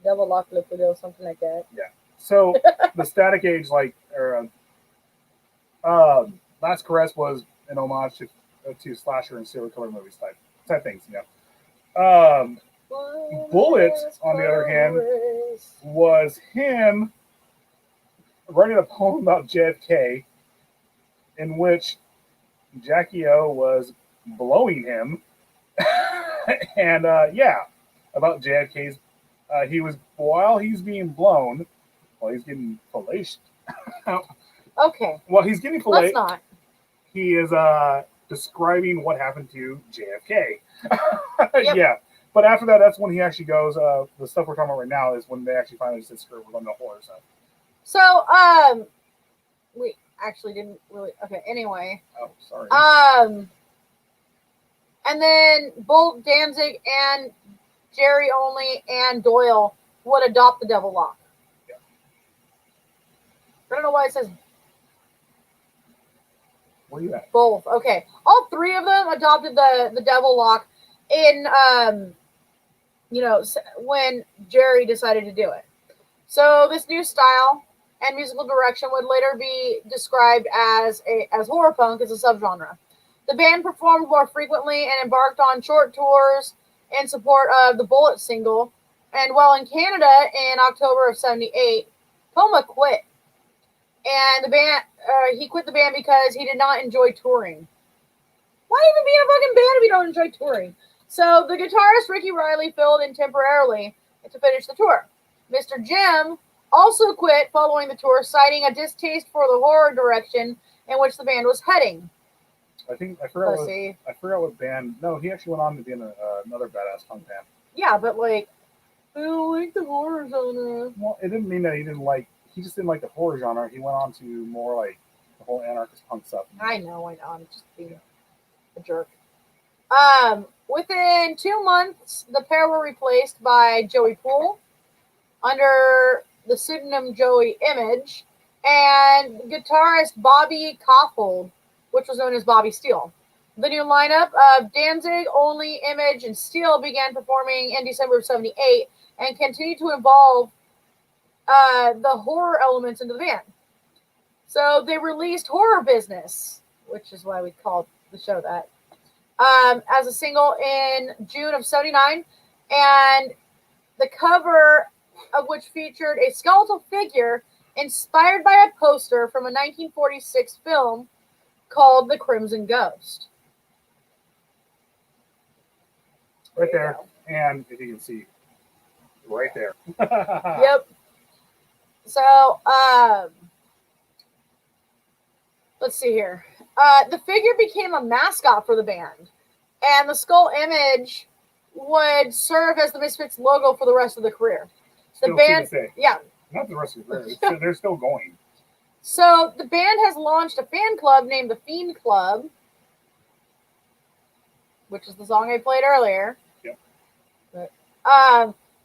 double lock lip video, something like that. Yeah. So the Static Age, Last Caress was an homage to slasher and serial killer movies type things, Bullet, on the other hand, was him writing a poem about JFK, in which Jackie O was blowing him, and about JFK's. While he's being blown, while he's getting filleted. Okay. While he's getting filleted, let's not. He is describing what happened to JFK. Yep. Yeah, but after that, that's when he actually goes. The stuff we're talking about right now is when they actually finally said, "Screw it, we're going to horror stuff." So, we actually didn't really. Okay, anyway. Oh, sorry. And then both Danzig and Jerry Only and Doyle would adopt the double lock. Yeah. I don't know why it says Where you at? both. Okay. All three of them adopted the devil lock in, when Jerry decided to do it. So this new style and musical direction would later be described as horror punk as a subgenre. The band performed more frequently and embarked on short tours in support of the Bullet single. And while in Canada in October of '78, Toma quit. And the band, he quit the band because he did not enjoy touring. Why even be in a fucking band if you don't enjoy touring? So the guitarist Ricky Riley filled in temporarily to finish the tour. Mr. Jim also quit following the tour, citing a distaste for the horror direction in which the band was heading. I forgot what band. No, he actually went on to be in another badass punk band. Yeah, but like, I don't like the horror genre. Well, it didn't mean that he didn't like. He just didn't like the horror genre. He went on to more like the whole anarchist punk stuff. I know. I'm just being a jerk. Within 2 months, the pair were replaced by Joey Poole under the pseudonym Joey Image and guitarist Bobby Kaufhold, which was known as Bobby Steele. The new lineup of Danzig, Only, Image, and Steele began performing in December of '78 and continued to evolve the horror elements into the band. So they released Horror Business, which is why we called the show that, as a single in June of '79, and the cover of which featured a skeletal figure inspired by a poster from a 1946 film called The Crimson Ghost. Right there. And if you can see, right there. Yep. So, let's see here. The figure became a mascot for the band, and the skull image would serve as the Misfits logo for the rest of the career. The band, yeah. Not the rest of the career. They're still going. So the band has launched a fan club named the Fiend Club, which is the song I played earlier. Yep.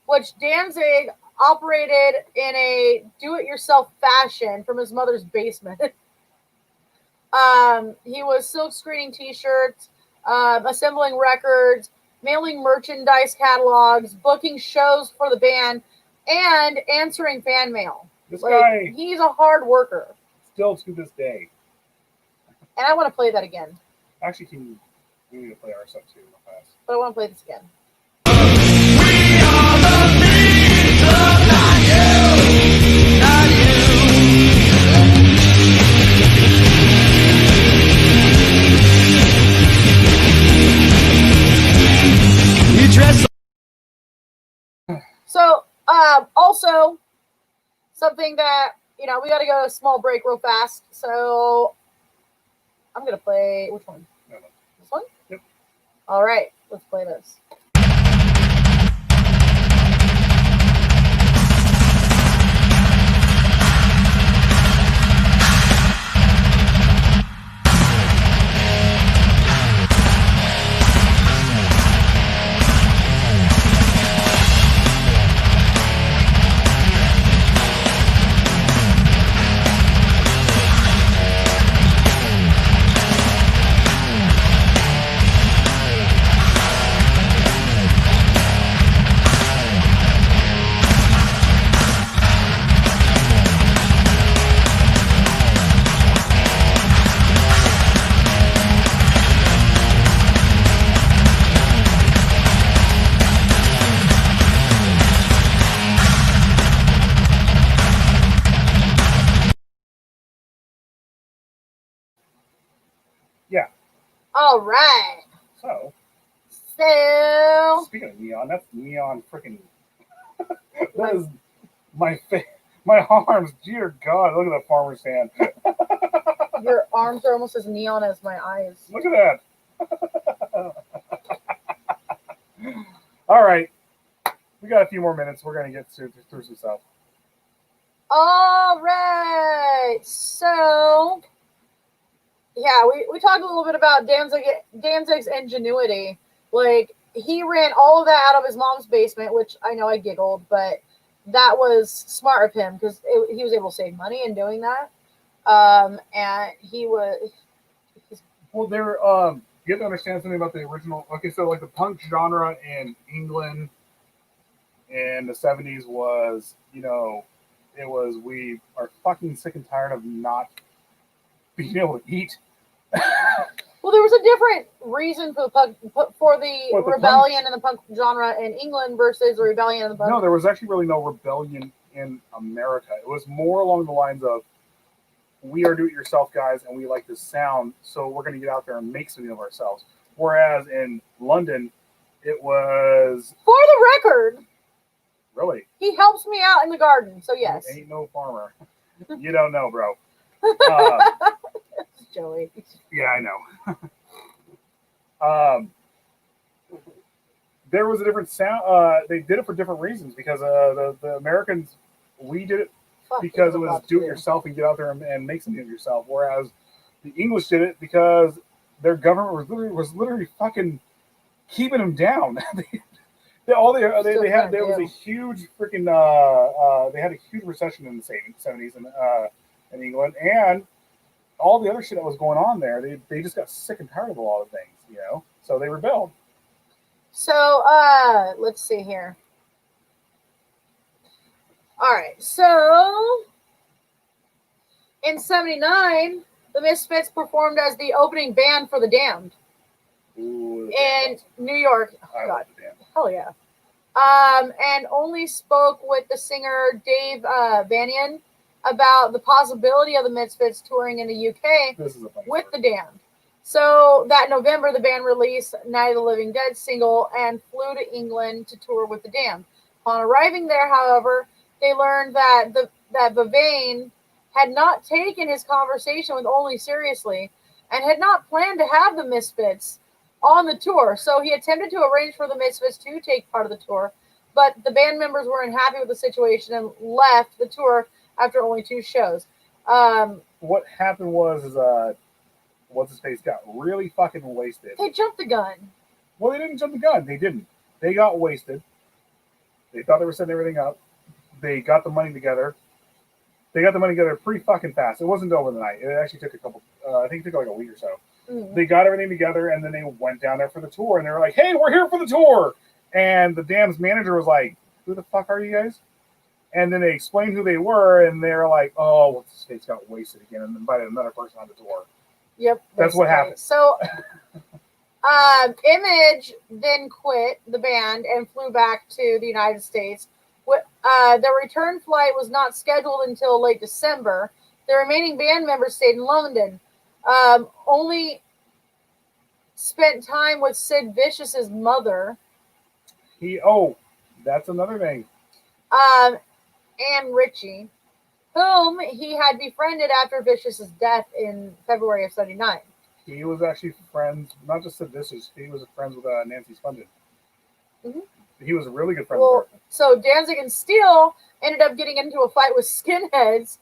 Which Danzig operated in a do-it-yourself fashion from his mother's basement. He was silk screening T-shirts, assembling records, mailing merchandise catalogs, booking shows for the band, and answering fan mail. This guy, he's a hard worker. Still to this day. And I want to play that again. Actually, we need to play our stuff too real fast. But I want to play this again. So, also, something that, we got to go a small break real fast. So, I'm going to play, which one? No. This one? Yep. All right, let's play this. Yeah. All right. So, speaking of neon, that's neon freaking. That is my face. My arms, dear God, look at that farmer's hand. Your arms are almost as neon as my eyes. Look at that. All right. We got a few more minutes. We're going to get through some stuff. All right. So, yeah, we talked a little bit about Danzig's ingenuity. Like, he ran all of that out of his mom's basement, which I know I giggled, but that was smart of him because he was able to save money in doing that. And he was. Well, there. You have to understand something about the original. Okay, so like the punk genre in England in the 70s was, it was we are fucking sick and tired of not being able to eat. Well, there was a different reason for the rebellion in the punk genre in England versus the rebellion in the punk. No, there was actually really no rebellion in America. It was more along the lines of, we are do-it-yourself guys, and we like this sound, so we're going to get out there and make something of ourselves. Whereas in London, it was... For the record... Really? He helps me out in the garden, so yes. Ain't no farmer. You don't know, bro. Joey. Yeah, I know. There was a different sound. They did it for different reasons because the Americans, we did it because it was do it yourself and get out there and make something of yourself. Whereas the English did it because their government was literally fucking keeping them down. There was a huge freaking they had a huge recession in the 70s in England, and all the other shit that was going on there, they just got sick and tired of a lot of things, so they rebelled. So let's see here. All right, so in '79, the Misfits performed as the opening band for The Damned. Ooh, in New York. Oh, God. Hell yeah. And only spoke with the singer Dave Vanian about the possibility of the Misfits touring in the UK with The Damned. So that November, the band released Night of the Living Dead single and flew to England to tour with The Damned. Upon arriving there, however, they learned that Bavane had not taken his conversation with Only seriously and had not planned to have the Misfits on the tour. So he attempted to arrange for the Misfits to take part of the tour, but the band members were unhappy with the situation and left the tour after only 2 shows. What happened was what's-his-face got really fucking wasted. They jumped the gun. Well, they didn't jump the gun. They didn't. They got wasted. They thought they were setting everything up. They got the money together. They got the money together pretty fucking fast. It wasn't over the night. It actually took I think it took like a week or so. Mm. They got everything together, and then they went down there for the tour, and they were like, hey, we're here for the tour. And the Damned's manager was like, who the fuck are you guys? And then they explained who they were, and they're like, oh, well, this face got wasted again, and invited another person on the tour. Yep. That's what happened. So, Image then quit the band and flew back to the United States. Their return flight was not scheduled until late December. The remaining band members stayed in London. Only spent time with Sid Vicious's mother. That's another thing. Ann Ritchie, whom he had befriended after Vicious's death in February of '79. He was actually friends, not just Sid Vicious, he was friends with Nancy Spungen. Mm-hmm. He was a really good friend with her. So Danzig and Steele ended up getting into a fight with skinheads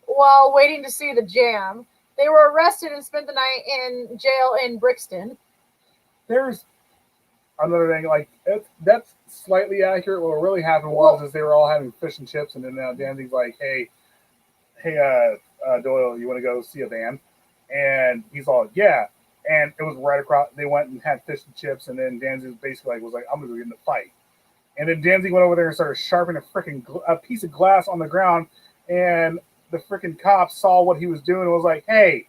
while waiting to see the Jam. They were arrested and spent the night in jail in Brixton. There's another thing, like, that's slightly accurate. What really happened was they were all having fish and chips, and then Danzig's like, hey, Doyle, you want to go see a band? And he's all, yeah. And it was right across, they went and had fish and chips, and then Danzig basically was like, I'm going to get in the fight. And then Danzig went over there and started sharpening a piece of glass on the ground, and the freaking cops saw what he was doing and was like, hey,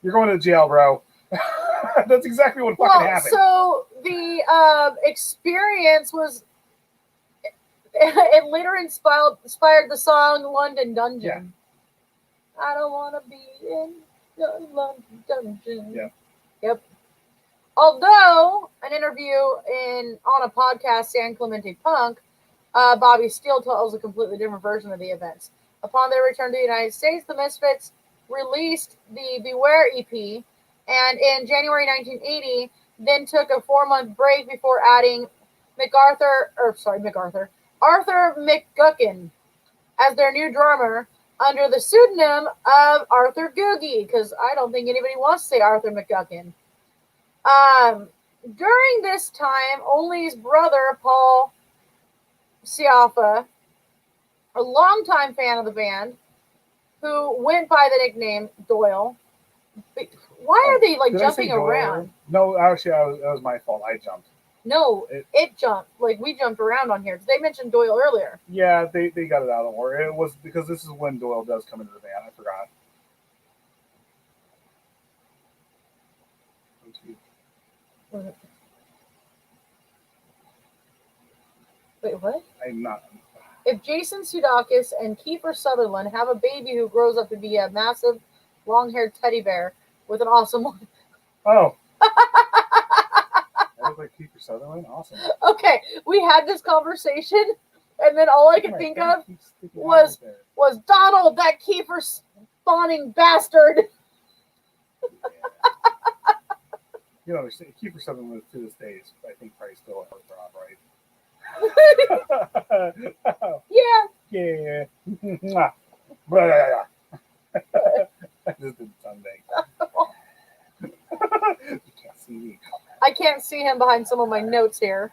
you're going to jail, bro. That's exactly what fucking happened. So the experience was, it later inspired the song London Dungeon. Yeah. I don't want to be in the London Dungeon. Yeah. Yep. Although an interview on a podcast, San Clemente Punk, Bobby Steele tells a completely different version of the events. Upon their return to the United States, the Misfits released the Beware EP, and in January 1980, then took a 4-month break before adding Arthur McGuckin as their new drummer under the pseudonym of Arthur Googie, because I don't think anybody wants to say Arthur McGuckin. During this time, Only's brother, Paul Sciaffa, a longtime fan of the band, who went by the nickname Doyle. Why are they like Did I say jumping Doyle? around? No, actually, that was my fault. I jumped. No, it jumped. Like we jumped around on here. They mentioned Doyle earlier. Yeah, they got it out of order. It was because this is when Doyle does come into the band. I forgot. Wait, what? I'm not. If Jason Sudeikis and Kiefer Sutherland have a baby who grows up to be a massive, long-haired teddy bear with an awesome one. Oh. I look like Kiefer Sutherland. Awesome. Okay, we had this conversation, and then all I could think of was Donald, that Kiefer spawning bastard. You know, Kiefer Sutherland to this day is, I think, probably still a heartthrob, right? Yeah. Yeah. Blah. This didn't sound big. You can't see me. I can't see him behind some of my notes here.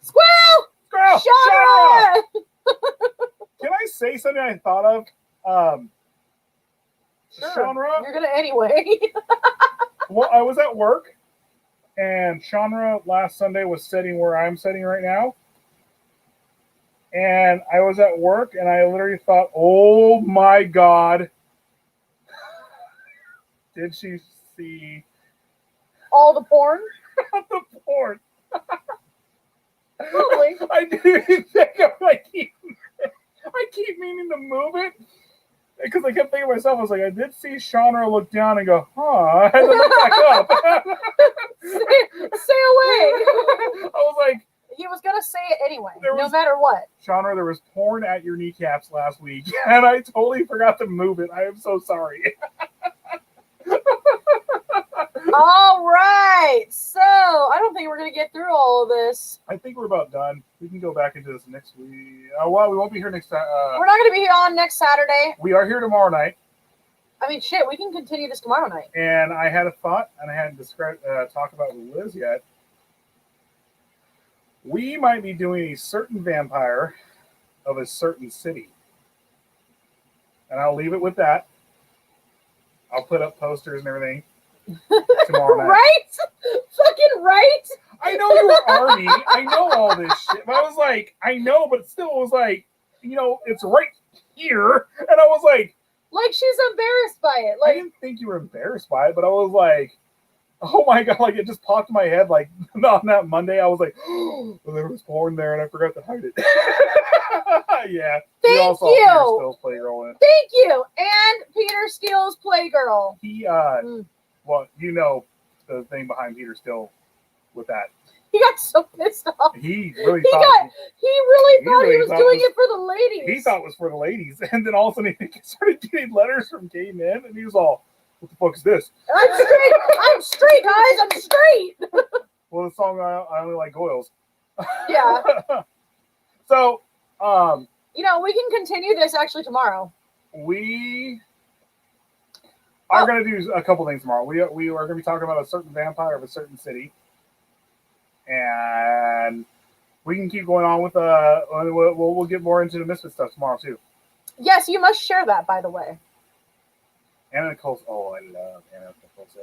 Squirrel! Squirrel! Genre! Can I say something I thought of? Sure. Genre? You're gonna anyway. Well, I was at work, and Genre last Sunday was sitting where I'm sitting right now. And I was at work, and I literally thought, oh my God. Did she see All the porn? the porn? Probably. I didn't think of I keep meaning to move it. Because I kept thinking to myself, I was like, I did see Shauna look down and go, huh? And then look back up. Say away. I was like, He was gonna say it anyway, There no was- matter what. Shauna, there was porn at your kneecaps last week, and I totally forgot to move it. I am so sorry. All right. So I don't think we're gonna get through all of this. I think we're about done. We can go back into this next week. Well, we won't be here next time. We're not gonna be here on next Saturday. We are here tomorrow night, I mean, shit, we can continue this tomorrow night. and I had a thought, and I hadn't talked about it with Liz yet. We might be doing a certain vampire of a certain city. And I'll leave it with that. I'll put up posters and everything tomorrow night. Right? Fucking right? I know you were Army. I know all this shit. But I was like, I know, but still it was like, you know, it's right here. And I was like, Like she's embarrassed by it. I Like, didn't think you were embarrassed by it, but I was like, oh my God, like it just popped in my head. Like on that Monday, I was like, oh, there was porn there and I forgot to hide it. Yeah. We all thank saw Peter you. Stills Playgirl in it. Thank you. And Peter Steele's Playgirl. He, Mm. well, you know the thing behind Peter Still with that. He got so pissed off. He really He thought really thought he really was thought doing it was- it for the ladies. he thought it was for the ladies, and then all of a sudden he started getting letters from gay men, and he was all, "What the fuck is this?" I'm straight. I'm straight, guys. I'm straight. Well, the song I only like Goyles. Yeah. So, You know, we can continue this actually tomorrow. we are going to do a couple things tomorrow. We are going to be talking about a certain vampire of a certain city, and we can keep going on with we'll get more into the Misfit stuff tomorrow too. Yes, you must share that, by the way. Anna Nicole's. Oh, I love Anna Nicole's.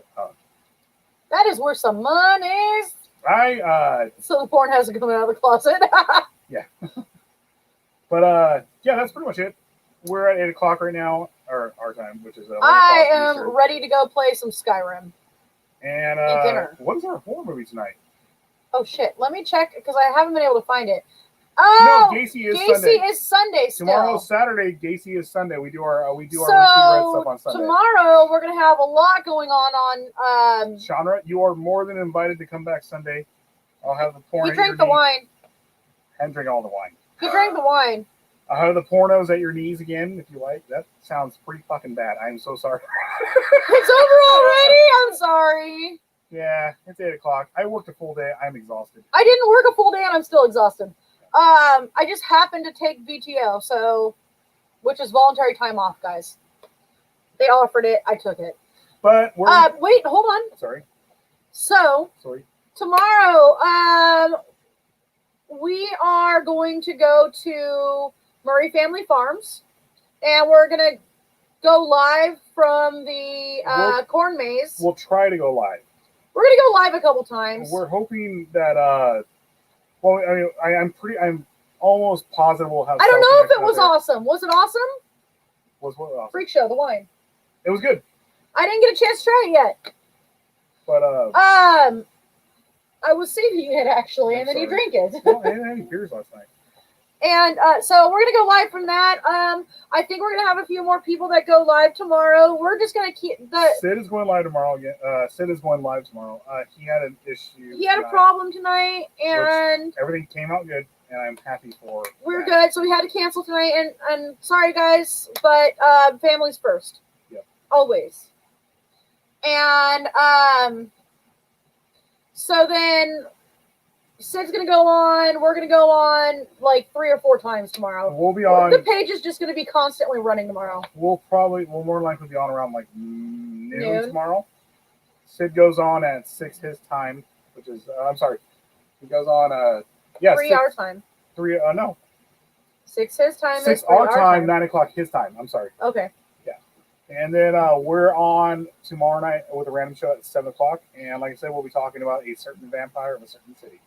That is worth some money. I So the porn hasn't come out of the closet. But yeah, that's pretty much it. We're at 8:00 right now, or our time, which is 11 I o'clock am Eastern. ready to go play some Skyrim. And eat dinner. what is our horror movie tonight? Oh shit! Let me check because I haven't been able to find it. Oh, No, Gacy is Gacy Sunday. is Sunday still. Tomorrow's Saturday. Gacy is Sunday. We do our Red So stuff on Sunday. tomorrow we're gonna have a lot going on. Chandra, you are more than invited to come back Sunday. I'll have the porn. He at your drank the knee. wine. And drink all the wine. He drank the wine. I'll have the pornos at your knees again if you like. That sounds pretty fucking bad. I'm so sorry. It's over already. I'm sorry. Yeah, it's 8:00. I worked a full day. I'm exhausted. I didn't work a full day and I'm still exhausted. I just happened to take VTO, so which is voluntary time off, guys. They offered it, I took it. But we're Wait, hold on. sorry. So Sorry. tomorrow, we are going to go to Murray Family Farms, and we're gonna go live from the corn maze. We'll try to go live. We're gonna go live a couple times. We're hoping that. Well, I mean, I'm almost positive we'll have. I don't know if it was awesome. Was it awesome? Was what awesome? Freak Show, the wine. It was good. I didn't get a chance to try it yet. But I was saving it actually, and then you drank it. Well, I didn't have any beers last night. And so we're gonna go live from that. I think we're gonna have a few more people that go live tomorrow. We're just gonna keep the. Sid is going live tomorrow again. Sid is going live tomorrow. He had an issue. He had a problem tonight, and everything came out good, and I'm happy for. We're good, so we had to cancel tonight. And sorry guys, but families first. Yep. Always. And so then Sid's gonna go on. We're gonna go on like 3 or 4 times tomorrow. We'll be on. The page is just gonna be constantly running tomorrow. We'll more likely be on around like noon tomorrow. Sid goes on at 6 his time, which is I'm sorry. He goes on 3 hour time. 3 no. 6 his time. 6 our time, 9 o'clock his time. I'm sorry. Okay. And then we're on tomorrow night with a random show at 7 o'clock. And like I said, we'll be talking about a certain vampire of a certain city.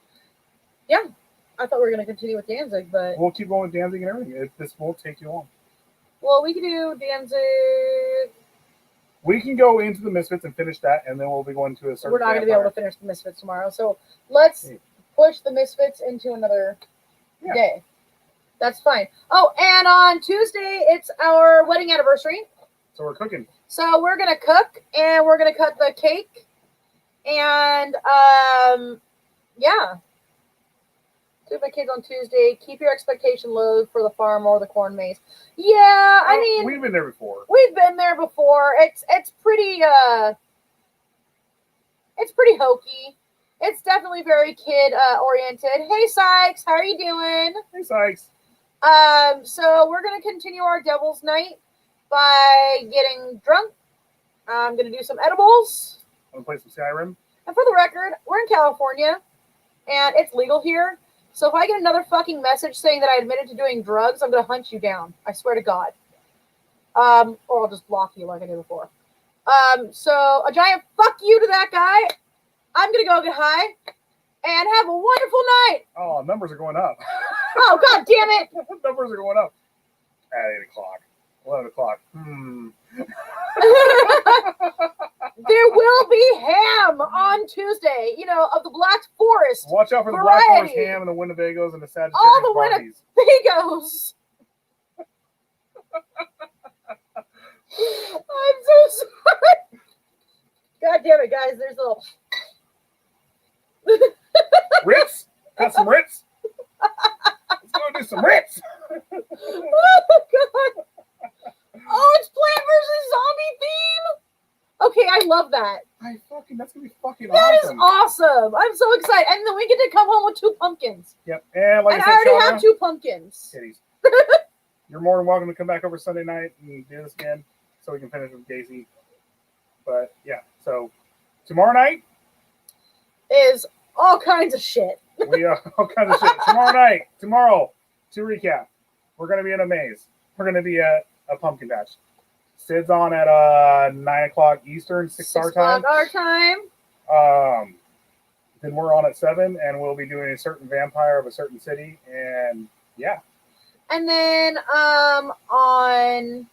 Yeah. I thought we were going to continue with Danzig, but... We'll keep going with Danzig and everything. This won't take you long. Well, we can do Danzig... We can go into the Misfits and finish that, and then we'll be going to a certain We're not going to be able to finish the Misfits tomorrow. So let's push the Misfits into another day. That's fine. Oh, and on Tuesday, it's our wedding anniversary. So we're cooking. So we're gonna cook, and we're gonna cut the cake, and yeah. Do my kids on Tuesday. Keep your expectation low for the farm or the corn maze. Yeah, I mean we've been there before. We've been there before. It's pretty hokey. It's definitely very kid oriented. Hey Sykes, how are you doing? Hey Sykes. So we're gonna continue our Devil's Night by getting drunk. I'm going to do some edibles. I'm going to play some Skyrim. And for the record, we're in California, and it's legal here. So if I get another fucking message saying that I admitted to doing drugs, I'm going to hunt you down. I swear to God. Or I'll just block you like I did before. So a giant fuck you to that guy. I'm going to go get high and have a wonderful night. Oh, numbers are going up. Oh, God damn it. Numbers are going up. At 8 o'clock. 11 o'clock. There will be ham on Tuesday, of the Black Forest. Watch out for the Black Forest ham and the Winnebagos and the Sagittarius all the Winnebagos. I'm so sorry. God damn it, guys. There's a little... Ritz? Got some Ritz? Let's go do some Ritz. Oh, God. Oh, it's Plant vs. Zombie theme. Okay, I love that. That's gonna be fucking that awesome. That is awesome. I'm so excited. And then we get to come home with 2 pumpkins. Yep. And like I already have 2 pumpkins. Kitties. You're more than welcome to come back over Sunday night and do this again so we can finish with Gacy. But yeah, so tomorrow night is all kinds of shit. We all kinds of shit. Tomorrow, to recap, we're gonna be in a maze. We're gonna be at a pumpkin patch. Sid's on at 9 o'clock Eastern, 6 our time. Our time. Then we're on at 7, and we'll be doing a certain vampire of a certain city, and yeah. And then on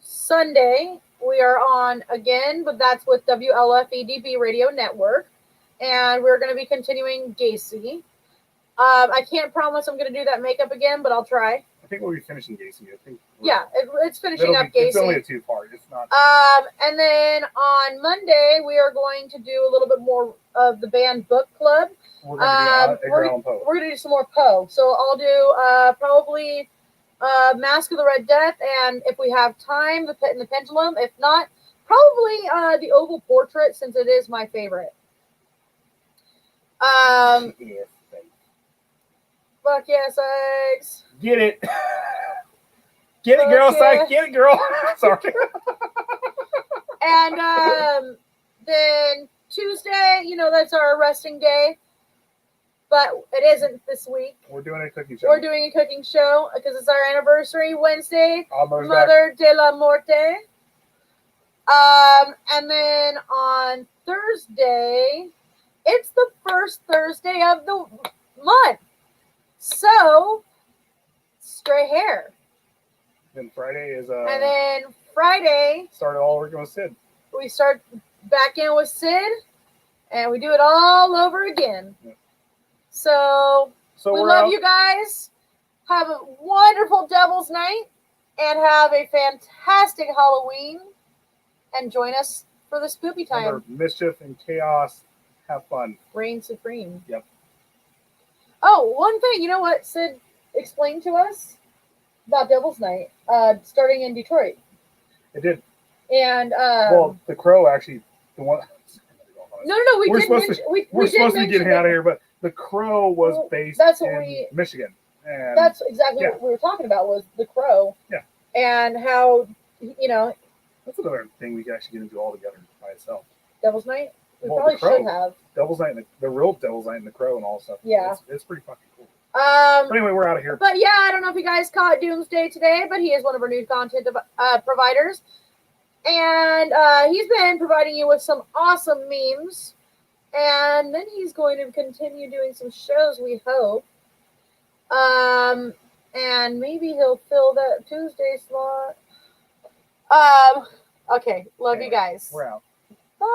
Sunday we are on again, but that's with WLFEDB Radio Network, and we're going to be continuing Gacy. I can't promise I'm going to do that makeup again, but I'll try. I think we'll be finishing Gacy. It's finishing up Gacy. It's only a 2-part. It's not. And then on Monday we are going to do a little bit more of the band book club. We're going to do some more Poe. So I'll do probably Mask of the Red Death, and if we have time, The Pit and the Pendulum. If not, probably the Oval Portrait, since it is my favorite. Fuck yes, Sykes. Get it. Get it, girl, Sykes. Get it, girl. Sorry. And then Tuesday, that's our resting day. but it isn't this week. We're doing a cooking show. We're doing a cooking show because it's our anniversary Wednesday. Mother's back. Mother de la Morte. And then on Thursday, it's the first Thursday of the month. So, stray hair. Then Friday is And then Friday, started all working with Sid. we start back in with Sid, and we do it all over again. Yeah. So we we're love out. you guys. Have a wonderful Devil's Night, and have a fantastic Halloween. And join us for the spoopy time. Remember, mischief and chaos. Have fun. Reign supreme. Yep. Oh, one thing. You know what Sid explained to us about Devil's Night, starting in Detroit. It did. And Well, the Crow actually, the one. no, we We're did supposed mention, to. we We're did supposed to be mention getting out it. of here, but the Crow was Well, based that's what in Michigan. And That's exactly Yeah. what we were talking about, was the Crow. Yeah. And how, that's another thing we could actually get into all together by itself. Devil's Night. We Well, probably the Crow. should have. Devil's Night, and the real Devil's Night and the Crow and all that stuff. Yeah. It's pretty fucking cool. Um, But anyway, we're out of here. But yeah, I don't know if you guys caught Doomsday today, but he is one of our new content providers. And he's been providing you with some awesome memes. And then he's going to continue doing some shows, we hope. And maybe he'll fill that Tuesday slot. Okay, love you guys. We're out. Bye.